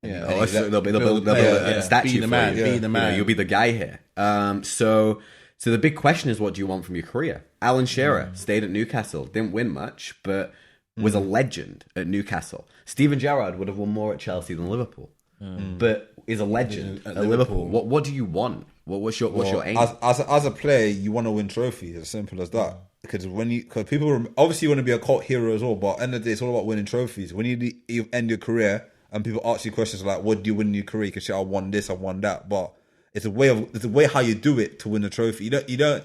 Yeah. They'll build a statue Be the for man. you. Be the man. You'll be the guy here." So the big question is, what do you want from your career? Alan Shearer stayed at Newcastle, didn't win much, but was a legend at Newcastle. Steven Gerrard would have won more at Chelsea than Liverpool, but is a legend at Liverpool. What do you want? What's your aim? As a player, you want to win trophies. As simple as that. Because people obviously you want to be a cult hero as well, but at the end of the day, it's all about winning trophies. When you end your career and people ask you questions like, "What do you win in your career?" You can say, "I won this, I won that," but it's a way how you do it to win a trophy. You don't.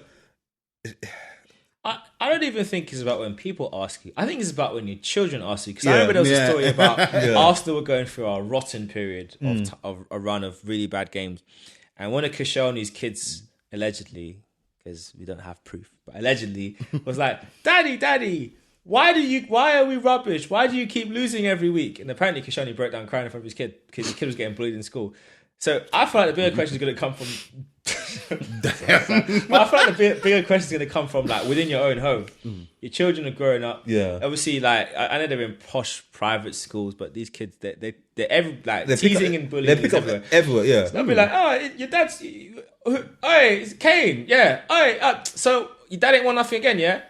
I don't even think it's about when people ask you. I think it's about when your children ask you. Because I remember there was a story about Arsenal were going through a rotten period of a run of really bad games. And one of Koscielny's kids, allegedly, because we don't have proof, but allegedly, was like, Daddy, why are we rubbish? Why do you keep losing every week? And apparently Koscielny broke down crying in front of his kid because his kid was getting bullied in school. So I feel like the bigger question is going to come from... But I feel like the bigger question is going to come from like within your own home. Your children are growing up. Yeah. Obviously, like I know they're in posh private schools, but these kids they're They teasing and bullying They pick up everywhere. Yeah. They'll be like, "Oh, your dad's, hey, it's Kane, yeah, hey, so your dad ain't won nothing again, yeah."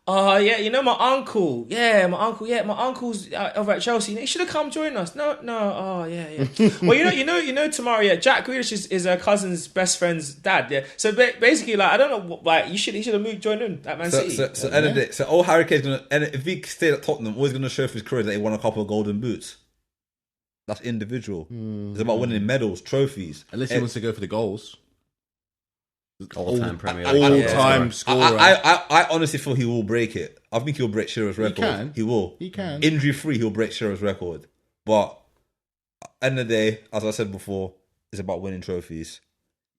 "Oh, yeah, my uncle. Yeah, my uncle's over at Chelsea. He should have come join us." No. Oh, yeah. Well, you know, tomorrow, yeah, Jack Grealish is her cousin's best friend's dad. Yeah. So basically, like, I don't know, like, he should have moved, joined in at Man City. So all Harry Kane's gonna, and if he stayed at Tottenham, always gonna show for his career that he won a couple of golden boots. That's individual. It's about winning medals, trophies. Unless he wants to go for the goals. All-time Premier League. All-time scorer. I honestly feel he will break it. I think he'll break Shearer's record. He will. He can. Injury-free, he'll break Shearer's record. But at the end of the day, as I said before, it's about winning trophies.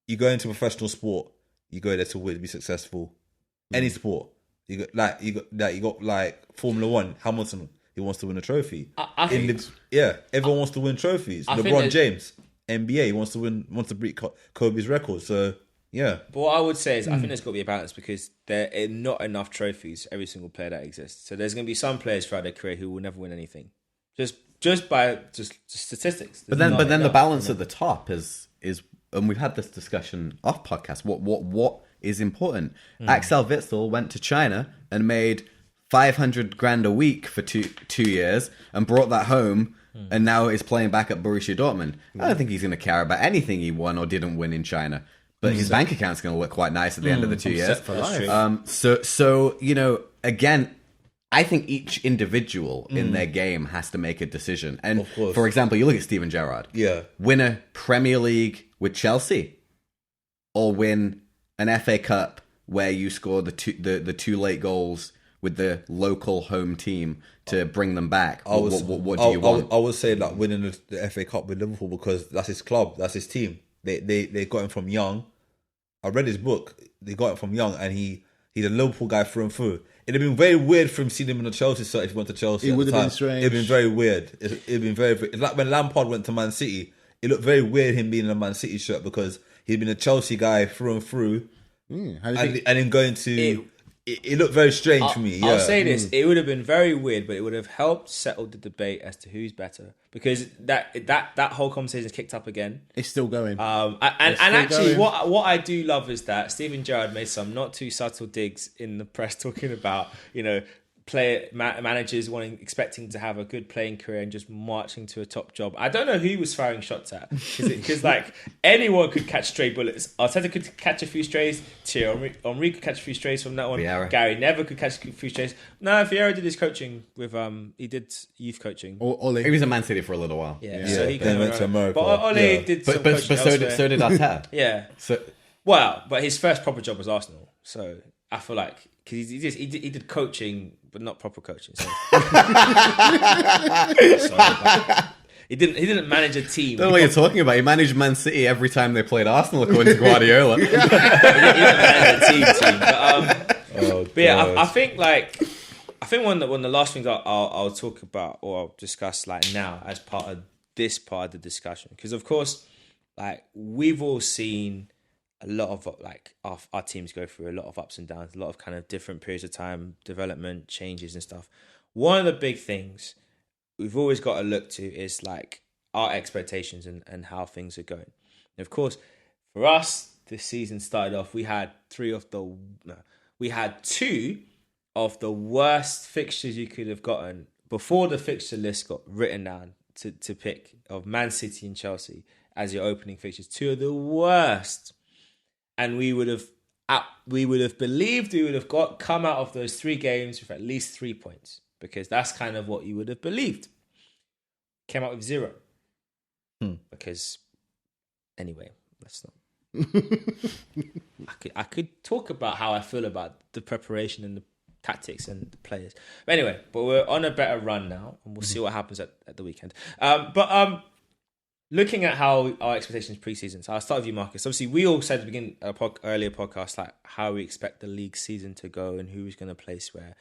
You go into professional sport, you go there to win, be successful. Any sport. You got Formula One, Hamilton, he wants to win a trophy. Everyone wants to win trophies. LeBron James, NBA, he wants to break Kobe's record. So yeah. But what I would say is I think there's got to be a balance because there are not enough trophies for every single player that exists. So there's going to be some players throughout their career who will never win anything. Just by statistics. But then the balance at the top is and we've had this discussion off podcast. What is important? Axel Witsel went to China and made 500 grand a week for two years and brought that home and now is playing back at Borussia Dortmund. I don't think he's going to care about anything he won or didn't win in China. But his bank account's going to look quite nice at the end of the 2 years. So again, I think each individual in their game has to make a decision. And for example, you look at Steven Gerrard. Yeah. Win a Premier League with Chelsea or win an FA Cup where you score the two late goals with the local home team to bring them back. What do you want? I would say that winning the FA Cup with Liverpool because that's his club, that's his team. They got him from young. I read his book. They got him from young, and he's a Liverpool guy through and through. It'd have been very weird for him seeing him in the Chelsea shirt if he went to Chelsea. It would have been strange. It'd been very weird. It'd been very. It's like when Lampard went to Man City. It looked very weird him being in a Man City shirt because he'd been a Chelsea guy through and through, and then going to it looked very strange for me. I'll say this: it would have been very weird, but it would have helped settle the debate as to who's better, because that whole conversation is kicked up again. It's still going. And actually, what I do love is that Steven Gerrard made some not too subtle digs in the press talking about, managers expecting to have a good playing career and just marching to a top job. I don't know who he was firing shots at, because like anyone could catch stray bullets. Arteta could catch a few strays. Henry could catch a few strays from that one. Vieira. Gary Neville could catch a few strays. No, Vieira did his coaching with he did youth coaching. Ole. He was in Man City for a little while. Yeah. So he Then went to America. But Ole did some But coaching so elsewhere. did Arteta. Yeah. So Well, but his first proper job was Arsenal, so I feel like because he did coaching, but not proper coaching. So. He didn't manage a team. I don't know what you're talking about. He managed Man City every time they played Arsenal, according to Guardiola. He didn't manage a team. But yeah, I think one of the last things I'll talk about or I'll discuss like now as part of this part of the discussion, because of course, like we've all seen a lot of like our teams go through a lot of ups and downs, a lot of kind of different periods of time, development, changes and stuff. One of the big things we've always got to look to is like our expectations and how things are going. And of course, for us, this season started off, we had two of the worst fixtures you could have gotten before the fixture list got written down to pick, of Man City and Chelsea as your opening fixtures. Two of the worst. And we would have believed we would have come out of those 3 games with at least 3 points, because that's kind of what you would have believed. Came out with 0. Because anyway, let's not. I could talk about how I feel about the preparation and the tactics and the players. But anyway, we're on a better run now, and we'll see what happens at the weekend. Looking at how our expectations pre-season, so I'll start with you, Marcus. Obviously, we all said at the beginning of earlier podcast like how we expect the league season to go and who's going to place where.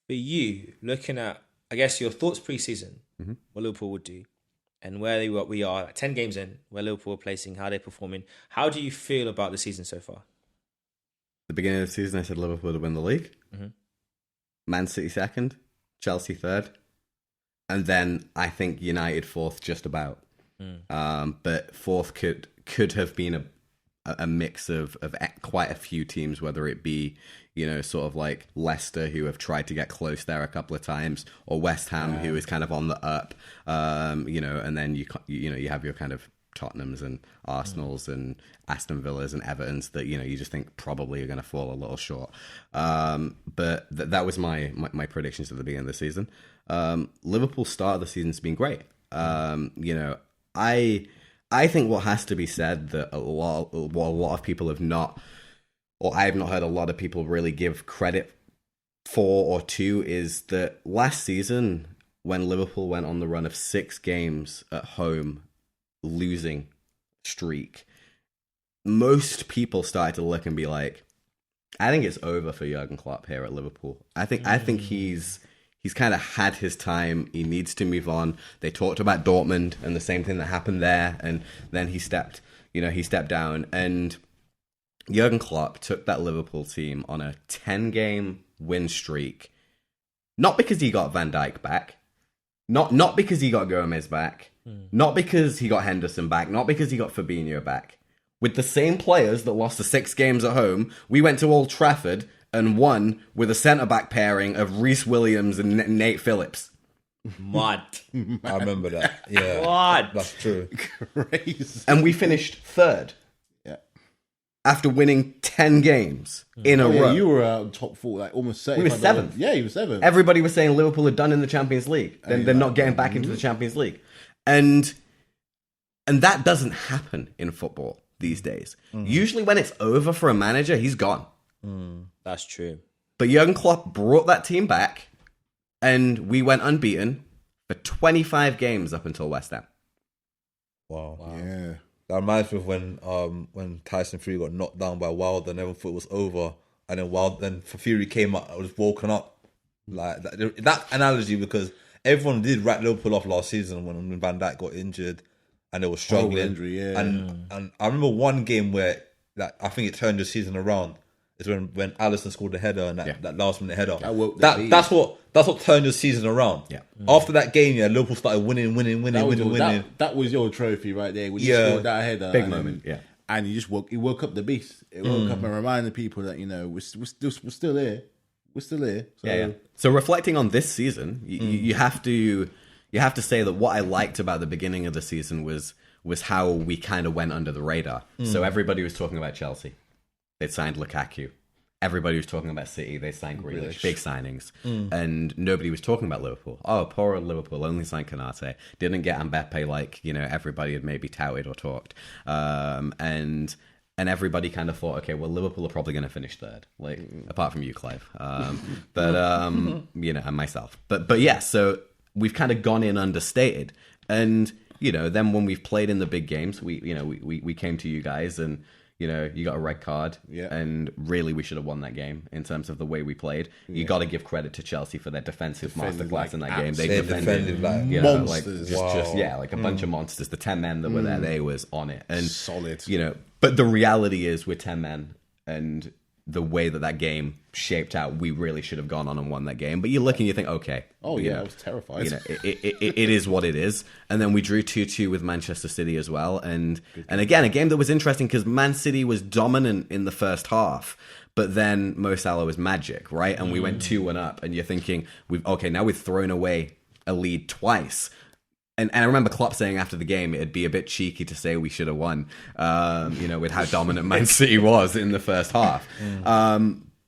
For you, looking at, I guess, your thoughts pre-season, what Liverpool would do, and where we are, like 10 games in, where Liverpool are placing, how they're performing. How do you feel about the season so far? The beginning of the season, I said Liverpool would win the league. Man City second, Chelsea third, and then I think United fourth, just about. But fourth could have been a mix of quite a few teams, whether it be, sort of like Leicester, who have tried to get close there a couple of times, or West Ham, who is kind of on the up, and then you have your kind of Tottenhams and Arsenals and Aston Villas and Evertons that you just think probably are going to fall a little short. But that was my predictions at the beginning of the season. Liverpool's start of the season's been great. I think what has to be said that a lot of people have not, or I have not heard a lot of people really give credit for or to, is that last season when Liverpool went on the run of 6 games at home, losing streak, most people started to look and be like, I think it's over for Jurgen Klopp here at Liverpool. I think he's kind of had his time. He needs to move on. They talked about Dortmund and the same thing that happened there, and then he stepped down. And Jurgen Klopp took that Liverpool team on a 10-game win streak, not because he got Van Dijk back, not because he got Gomez back, not because he got Henderson back, not because he got Fabinho back. With the same players that lost the 6 games at home, we went to Old Trafford and won with a centre-back pairing of Reece Williams and Nate Phillips. Mad. I remember that. Yeah, Mad. that's true. Crazy. And we finished third. Yeah. After winning 10 games in a row. You were out top 4, like almost 7. We were 7th. Yeah, you were 7th. Everybody was saying Liverpool are done in the Champions League. They're not getting back into the Champions League. And that doesn't happen in football these days. Usually when it's over for a manager, he's gone. That's true. But Jurgen Klopp brought that team back, and we went unbeaten for 25 games up until West Ham. Wow. Yeah. That reminds me of when Tyson Fury got knocked down by Wilder and everyone thought it was over, and then Fury came up and was woken up. Like that analogy, because everyone did write Liverpool off last season when Van Dijk got injured and they were struggling. Injury, yeah. And I remember one game where I think it turned the season around. is when Alisson scored the header and that last minute header. That's what turned the season around. Yeah. After that game, Liverpool started winning. That was your trophy right there. When you scored that header, Big moment. Yeah. And you just woke up the beast. It woke up and reminded people that we're still here. We're still here. So. So reflecting on this season, you have to say that what I liked about the beginning of the season was how we kind of went under the radar. So everybody was talking about Chelsea. They signed Lukaku. Everybody was talking about City. They signed Grealish. Big signings. And nobody was talking about Liverpool. Oh, poor old Liverpool only signed Konate. Didn't get Mbappe like, everybody had maybe touted or talked. And everybody kind of thought, okay, well, Liverpool are probably going to finish third, like apart from you, Clive, and myself. But yeah, so we've kind of gone in understated, and then when we've played in the big games, we came to you guys, and you got a red card, and really we should have won that game in terms of the way we played. You got to give credit to Chelsea for their defensive masterclass in that game. They defended like monsters, like a bunch of monsters. The 10 men that were there, they was on it, and solid. But the reality is, we're 10 men, and the way that game shaped out, we really should have gone on and won that game. But you look and you think, okay, I was terrified. It is what it is. And then we drew 2-2 with Manchester City as well, and again, a game that was interesting because Man City was dominant in the first half, but then Mo Salah was magic, right? And we went 2-1 up, and you're thinking, now we've thrown away a lead twice. And I remember Klopp saying after the game, it'd be a bit cheeky to say we should have won, with how dominant Man City was in the first half.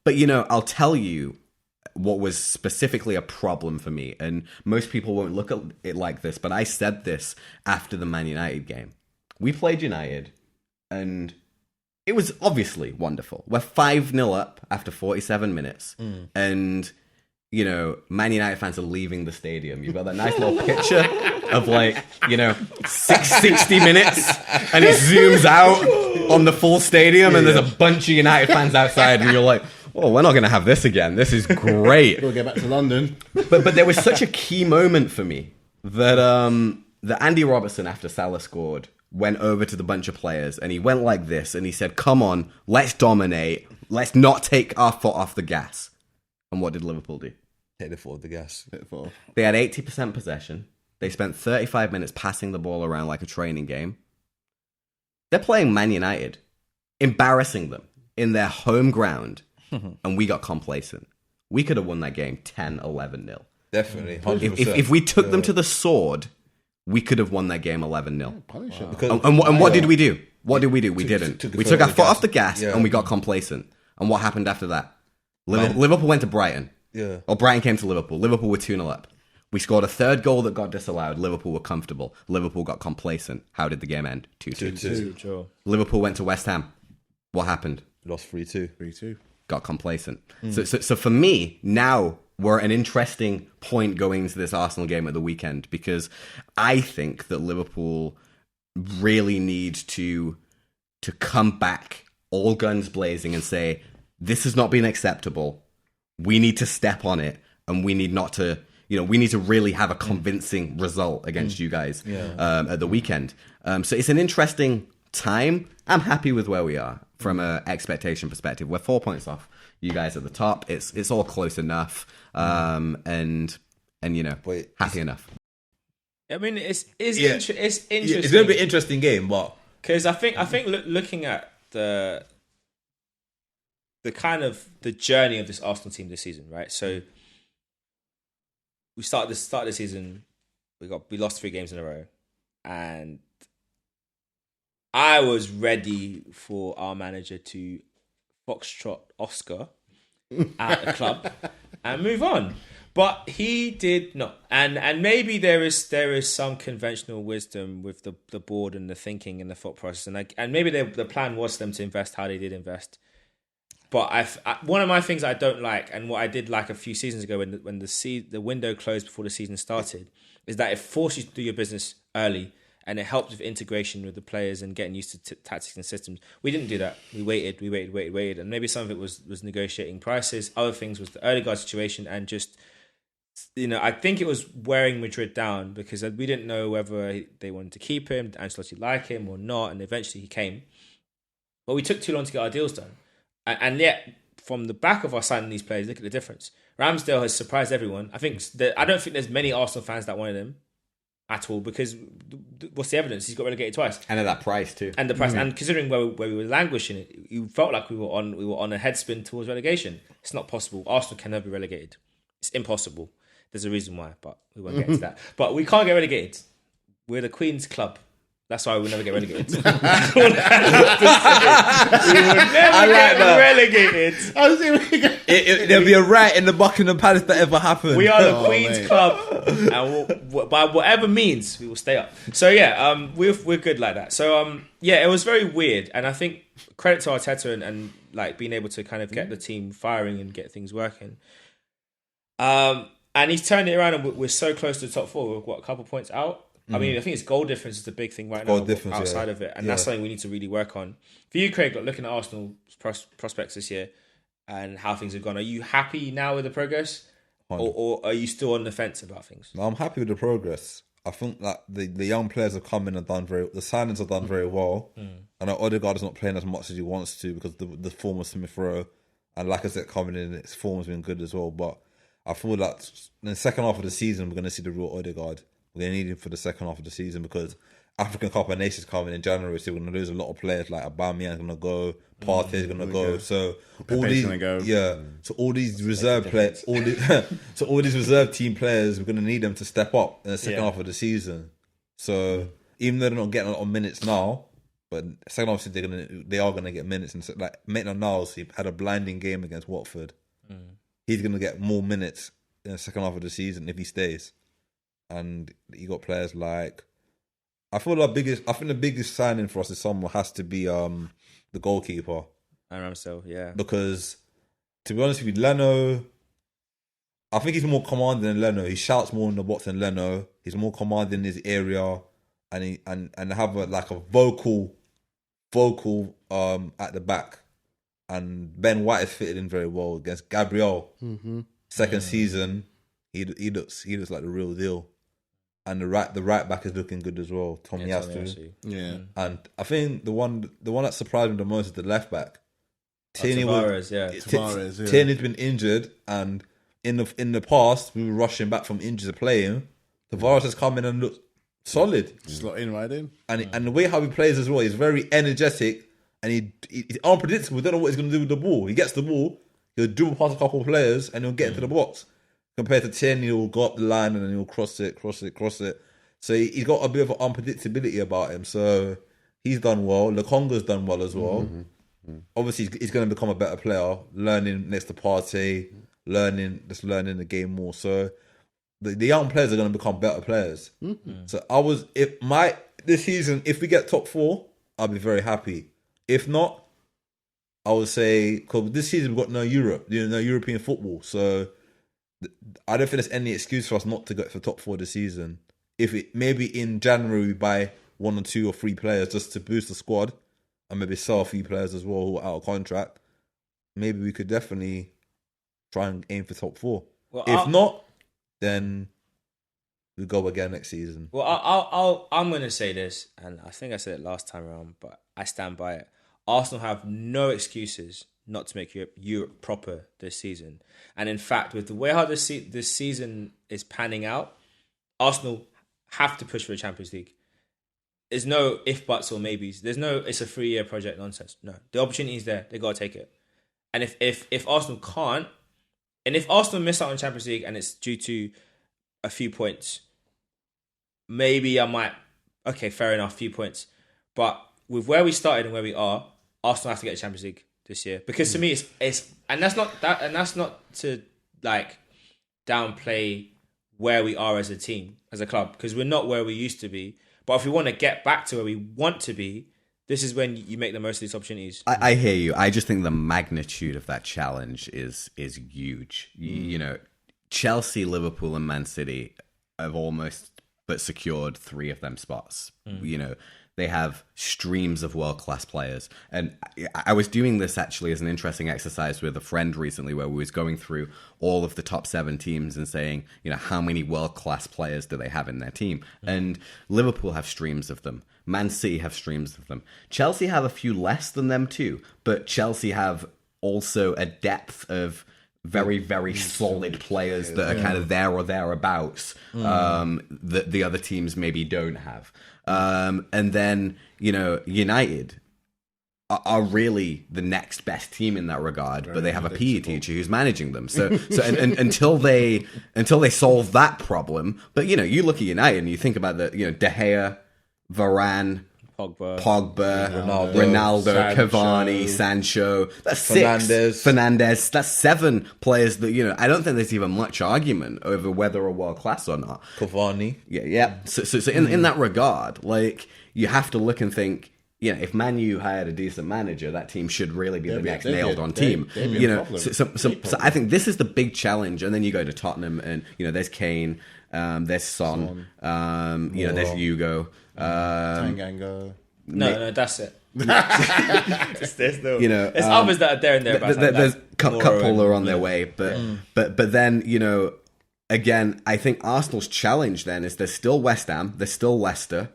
But, I'll tell you what was specifically a problem for me. And most people won't look at it like this, but I said this after the Man United game. We played United, and it was obviously wonderful. We're 5-0 up after 47 minutes. And, Man United fans are leaving the stadium. You've got that nice little picture of 60 minutes, and it zooms out on the full stadium, and there's a bunch of United fans outside, and you're like, oh, we're not going to have this again. This is great. We'll get back to London. But there was such a key moment for me that Andy Robertson, after Salah scored, went over to the bunch of players, and he went like this, and he said, come on, let's dominate. Let's not take our foot off the gas. And what did Liverpool do? Take the foot off the gas. They had 80% possession. They spent 35 minutes passing the ball around like a training game. They're playing Man United, embarrassing them in their home ground, and we got complacent. We could have won that game 10-11-0. Definitely, 100%. If we took them to the sword, we could have won that game 11-0. Punish them. And what did we do? What did we do? We didn't. We took our foot off the gas, and we got complacent. And what happened after that? Liverpool went to Brighton. Yeah. Or Brighton came to Liverpool. Liverpool were 2-0 up. We scored a third goal that got disallowed. Liverpool were comfortable. Liverpool got complacent. How did the game end? 2-2. Liverpool went to West Ham. What happened? Lost 3-2. 3-2. Got complacent. So for me, now we're at an interesting point going into this Arsenal game at the weekend, because I think that Liverpool really need to come back all guns blazing and say, this has not been acceptable. We need to step on it, and we need not to... we need to really have a convincing result against you guys at the weekend. So it's an interesting time. I'm happy with where we are from an expectation perspective. We're 4 points off you guys at the top. It's all close enough, and happy enough. I mean, it's interesting. It's going to be an interesting game, but because I think looking at the kind of the journey of this Arsenal team this season, right? So we start the season, we lost 3 games in a row, and I was ready for our manager to foxtrot Oscar at the club and move on, but he did not. And maybe there is some conventional wisdom with the board and the thinking and the thought process, and maybe the plan was for them to invest how they did invest. But one of my things I don't like, and what I did like a few seasons ago when the window closed before the season started, is that it forced you to do your business early, and it helped with integration with the players and getting used to tactics and systems. We didn't do that. We waited, and maybe some of it was negotiating prices. Other things was the early guard situation, and just I think it was wearing Madrid down because we didn't know whether they wanted to keep him, did Ancelotti like him or not, and eventually he came. But we took too long to get our deals done. And yet, from the back of our signing these players, look at the difference. Ramsdale has surprised everyone. I don't think there's many Arsenal fans that wanted him at all, because what's the evidence? He's got relegated twice, And at that price too. and the price, and considering where we were languishing, you felt like we were on a headspin towards relegation. It's not possible. Arsenal can never be relegated. It's impossible. There's a reason why, but we won't get into that. But we can't get relegated. We're the Queen's Club. That's why we'll never get relegated. We will never get relegated. There'll be a riot in the Buckingham Palace that ever happened. We are the Queen's Club, and by whatever means, we will stay up. So yeah, we're good like that. So yeah, it was very weird, and I think credit to Arteta and like being able to kind of get the team firing and get things working. And he's turned it around, and we're so close to the top four. We're what, a couple points out. I mean, I think it's goal difference is the big thing right now outside of it. And that's something we need to really work on. For you, Craig, looking at Arsenal's prospects this year and how things have gone, are you happy now with the progress? Or are you still on the fence about things? No, I'm happy with the progress. I think that the young players have come in and the signings have done very well. I know Odegaard is not playing as much as he wants to because the form of Smith Rowe and Lacazette coming in, its form has been good as well. But I feel that in the second half of the season, we're going to see the real Odegaard. We're going to need him for the second half of the season because African Cup of Nations coming in January, so we're going to lose a lot of players. Like Aubameyang's going to go, Partey's going to go. So all these, So all these reserve players, all these reserve team players, we're going to need them to step up in the second half of the season. So even though they're not getting a lot of minutes now, but second half they are going to get minutes. And so, like Maitland-Niles, he had a blinding game against Watford. He's going to get more minutes in the second half of the season if he stays. And you got players like, I think the biggest signing for us this summer has to be the goalkeeper. And Ramsdale, yeah. Because to be honest with you, Leno, I think he's more commanding than Leno. He shouts more in the box than Leno. He's more commanding in his area, and have a vocal at the back. And Ben White has fitted in very well against Gabriel. Second season, he looks like the real deal. And the right back is looking good as well, Tomiyasu. Yeah. And I think the one that surprised me the most is the left back. Tavares, Tierney's been injured, and in the past we were rushing back from injury to play him. Tavares has come in and looked solid. Slot in right in. And the way how he plays as well, he's very energetic and he's unpredictable. We don't know what he's going to do with the ball. He gets the ball, he'll dribble past a couple of players and he'll get into the box. Compared to Tierney, he'll go up the line and then he'll cross it. So he's got a bit of unpredictability about him. So he's done well. Lukonga's done well as well. Obviously, he's going to become a better player, learning next to Partey, learning the game more. So the young players are going to become better players. So this season, if we get top 4, I'll be very happy. If not, I would say, because this season we've got no European football. So I don't think there's any excuse for us not to get for top 4 this season. Maybe in January we buy 1 or 2 or 3 players just to boost the squad, and maybe sell a few players as well who are out of contract. Maybe we could definitely try and aim for top 4. Well, if not, then we go again next season. Well, I'm going to say this, and I think I said it last time around, but I stand by it. Arsenal have no excuses not to make Europe proper this season. And in fact, with the way how this season is panning out, Arsenal have to push for the Champions League. There's no if, buts, or maybes. There's no, it's a 3-year project nonsense. No, the opportunity is there. They got to take it. And if Arsenal can't, and if Arsenal miss out on Champions League and it's due to a few points, maybe I might, okay, fair enough, few points. But with where we started and where we are, Arsenal have to get the Champions League this year. Because to me, it's and that's not to like downplay where we are as a team, as a club, because we're not where we used to be. But if we want to get back to where we want to be, this is when you make the most of these opportunities. I hear you. I just think the magnitude of that challenge is huge. You know, Chelsea, Liverpool, and Man City have almost but secured 3 of them spots. You know, they have streams of world-class players. And I was doing this actually as an interesting exercise with a friend recently where we was going through all of the top 7 teams and saying, you know, how many world-class players do they have in their team? And Liverpool have streams of them. Man City have streams of them. Chelsea have a few less than them too, but Chelsea have also a depth of very, very solid players that are kind of there or thereabouts that the other teams maybe don't have. And then, United are really the next best team in that regard, but they have a PE teacher who's managing them. So and until they solve that problem, but you look at United and you think about the De Gea, Varane, Pogba, Ronaldo, Cavani, Sancho. That's six. Fernandez. That's 7 players that I don't think there's even much argument over whether are world class or not. Cavani. Yeah. So in that regard, like you have to look and think. If Man U hired a decent manager, that team should really be the next nailed-on team. So I think this is the big challenge. And then you go to Tottenham, and there's Kane, there's Son, there's Hugo, Tanganga. No, that's it. There's others that are there and thereabouts. There's couple are on their way, but then again, I think Arsenal's challenge then is there's still West Ham, there's still Leicester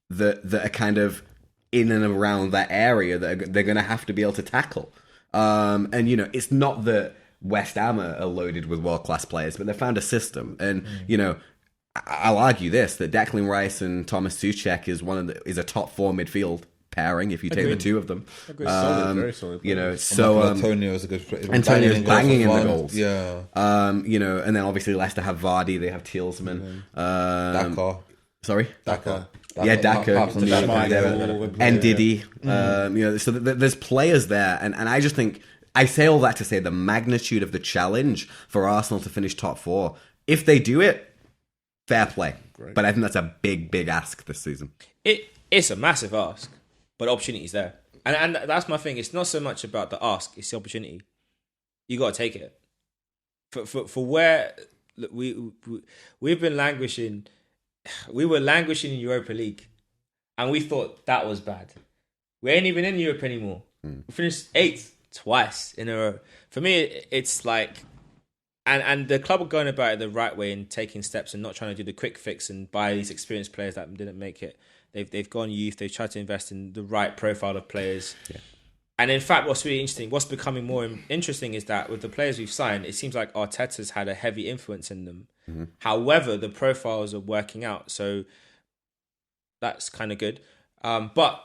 that are kind of in and around that area that they're going to have to be able to tackle. And, it's not that West Ham are loaded with world-class players, but they found a system. And, I'll argue this, that Declan Rice and Thomas Souček is a top 4 midfield pairing if you take the two of them. Solid, very solid. So Antonio is a good player. Antonio's banging in the goals. Yeah. And then obviously Leicester have Vardy, they have Tielemans. Daka. Sorry? Daka. Yeah, Daka, and Diddy. So there's players there, and I just think I say all that to say the magnitude of the challenge for Arsenal to finish top 4. If they do it, fair play. Great. But I think that's a big, big ask this season. It's a massive ask, but opportunity's there, and that's my thing. It's not so much about the ask; it's the opportunity. You got to take it. For where look, we've been languishing. We were languishing in Europa League, and we thought that was bad. We ain't even in Europe anymore. We finished 8th twice in a row. For me, it's like, and the club are going about it the right way and taking steps and not trying to do the quick fix and buy these experienced players that didn't make it. They've gone youth. They've tried to invest in the right profile of players. Yeah. And in fact, what's really interesting, what's becoming more interesting is that with the players we've signed, it seems like Arteta's had a heavy influence in them. Mm-hmm. However, the profiles are working out, so that's kind of good. But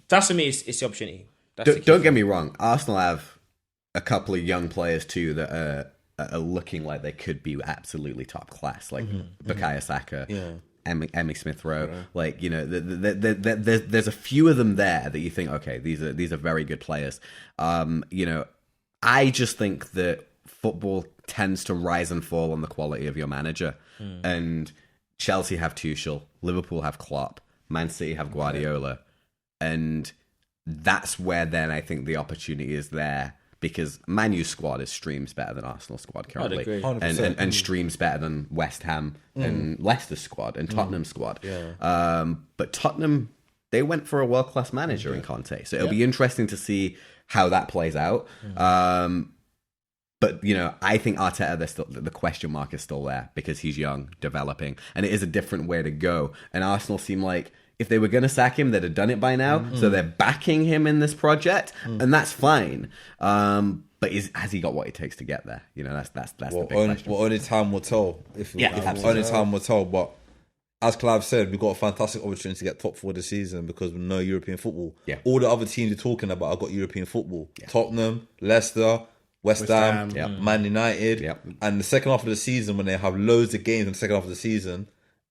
that's for me. It's the opportunity. Don't get me wrong. Arsenal have a couple of young players too that are looking like they could be absolutely top class, like Bukayo Saka, Emmy Smith Rowe. Yeah. Like there's a few of them there that you think, okay, these are very good players. I just think that football tends to rise and fall on the quality of your manager. And Chelsea have Tuchel, Liverpool have Klopp, Man City have Guardiola, and that's where then I think the opportunity is there, because Man U's squad is streams better than Arsenal's squad currently, and streams better than West Ham and Leicester's squad and Tottenham's squad. But Tottenham, they went for a world-class manager in Conte, so it'll be interesting to see how that plays out. But, I think Arteta, the question mark is still there because he's young, developing, and it is a different way to go. And Arsenal seem like if they were going to sack him, they'd have done it by now. So they're backing him in this project, and that's fine. But has he got what it takes to get there? That's the big question. Well, only time will tell. Only time will tell. But as Clive said, we've got a fantastic opportunity to get top 4 this season because we know European football. Yeah. All the other teams you're talking about have got European football. Yeah. Tottenham, Leicester, West Ham, Man United, and the second half of the season when they have loads of games in the second half of the season,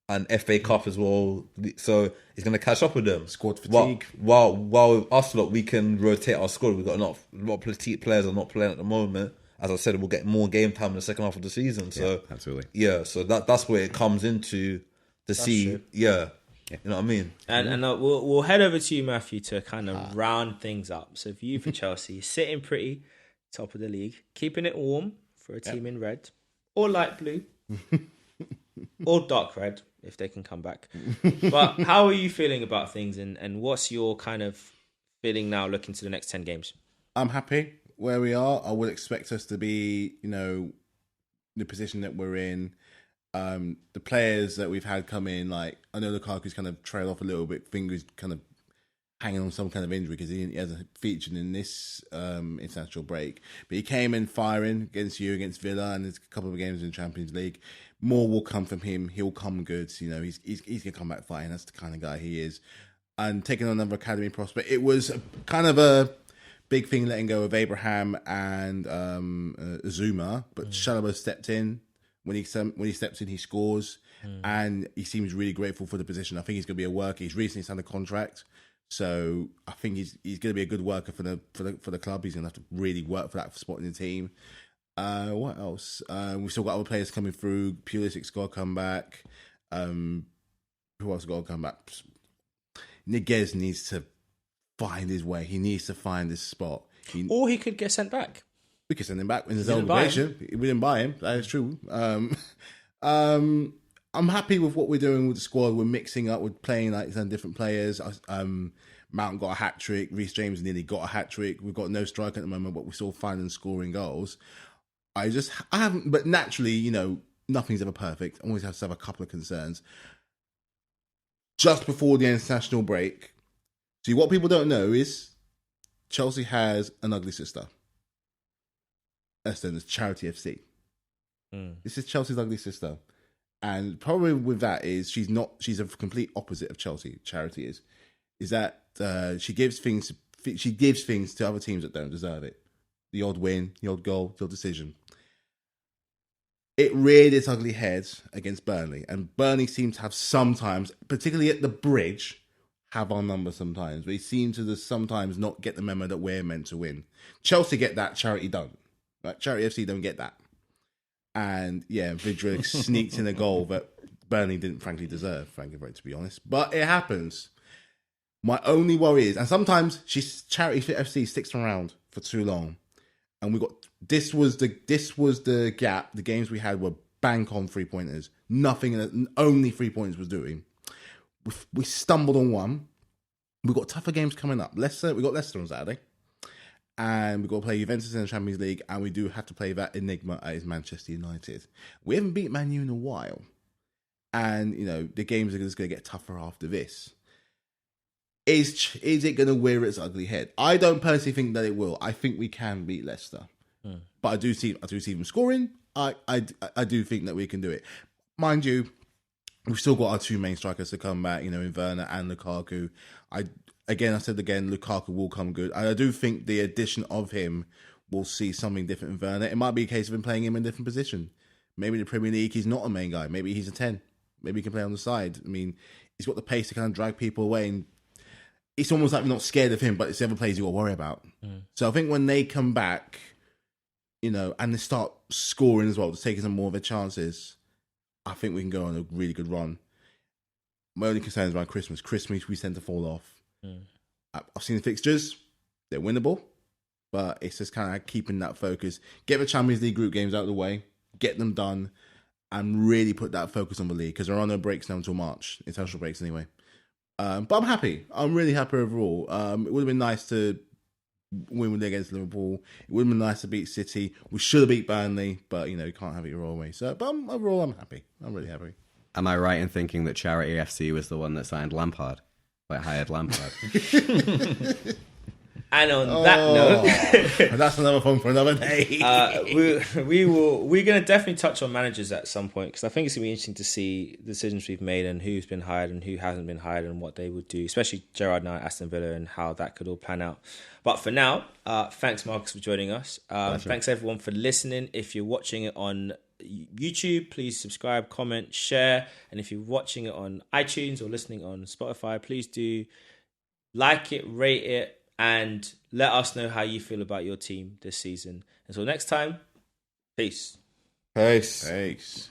and FA Cup as well, so it's going to catch up with them. Squad fatigue. While us lot, we can rotate our squad. We've got a lot of petite players are not playing at the moment. As I said, we'll get more game time in the second half of the season. So absolutely, so that's where it comes into the see. Yeah. You know what I mean? And we'll head over to you, Matthew, to kind of round things up. So for you, for Chelsea, sitting pretty top of the league, keeping it warm for a team in red or light blue or dark red if they can come back. But how are you feeling about things, and what's your kind of feeling now looking to the next 10 games? I'm happy where we are. I would expect us to be, the position that we're in. The players that we've had come in, like I know Lukaku's kind of trailed off a little bit, fingers kind of hanging on some kind of injury because he hasn't featured in this international break. But he came in firing against Villa, and there's a couple of games in the Champions League. More will come from him. He'll come good. You know, he's gonna come back fighting. That's the kind of guy he is. And taking on another academy prospect, it was kind of a big thing letting go of Abraham and Zuma, but Chalobah stepped in. When he steps in, he scores, and he seems really grateful for the position. I think he's going to be a worker. He's recently signed a contract, so I think he's going to be a good worker for the club. He's going to have to really work for that spot in the team. What else? We've still got other players coming through. Pulisic's got to come back. Who else got to come back? Niguez needs to find his way. He needs to find his spot. Or he could get sent back. We could send him back in his own location. We didn't buy him. That is true. I'm happy with what we're doing with the squad. We're mixing up. We're playing like some different players. Mountain got a hat trick. Reece James nearly got a hat trick. We've got no striker at the moment, but we're still finding scoring goals. I haven't. But naturally, you know, nothing's ever perfect. I always have to have a couple of concerns. Just before the international break, see what people don't know is Chelsea has an ugly sister. It's Charity FC. This is Chelsea's ugly sister, and probably with that is she's a complete opposite of Chelsea. Charity is that she gives things to other teams that don't deserve it. The odd win, the odd goal, the odd decision. It reared its ugly head against Burnley, and Burnley seems to have sometimes, particularly at the bridge, have our number sometimes. We seem to sometimes not get the memo that we're meant to win. Chelsea get that, Charity don't. Like Charity FC don't get that. And yeah, Vidra sneaked in a goal that Burnley didn't frankly deserve, to be honest. But it happens. My only worry is, and sometimes Charity FC sticks around for too long. And this was the gap. The games we had were bank on 3-pointers. Nothing, only 3 points was doing. We stumbled on one. We've got tougher games coming up. We got Leicester on Saturday. And we've got to play Juventus in the Champions League. And we do have to play that enigma as Manchester United. We haven't beat Man U in a while. And, you know, the games are just going to get tougher after this. Is it going to rear its ugly head? I don't personally think that it will. I think we can beat Leicester. But I do see them scoring. I do think that we can do it. Mind you, we've still got our two main strikers to come back, you know, in Werner and Lukaku. Lukaku will come good. I do think the addition of him will see something different in Werner. It might be a case of him playing him in a different position. Maybe in the Premier League, he's not a main guy. Maybe he's a 10. Maybe he can play on the side. I mean, he's got the pace to kind of drag people away, and it's almost like we're not scared of him, but it's the other players you got to worry about. So I think when they come back, you know, and they start scoring as well, to taking some more of their chances, I think we can go on a really good run. My only concern is around Christmas. Christmas, we tend to fall off. I've seen the fixtures. They're winnable, but it's just kind of keeping that focus. Get the Champions League group games out of the way, get them done, and really put that focus on the league, because there are no breaks now until March, international breaks anyway. But I'm happy. I'm really happy overall. It would have been nice to win against Liverpool. It would have been nice to beat City. We should have beat Burnley, but, you know, you can't have it your own way. So, but overall, I'm happy. I'm really happy. Am I right in thinking that Charity FC was the one that signed Lampard? Like, hired Lampard? And on that note, that's another one for another day. we're going to definitely touch on managers at some point, because I think it's going to be interesting to see the decisions we've made and who's been hired and who hasn't been hired and what they would do, especially Gerrard now at Aston Villa, and how that could all pan out. But for now, thanks Markus for joining us. Thanks everyone for listening. If you're watching it on YouTube, please subscribe, comment, share. And if you're watching it on iTunes or listening on Spotify, please do like it, rate it, and let us know how you feel about your team this season. Until next time, peace. Peace.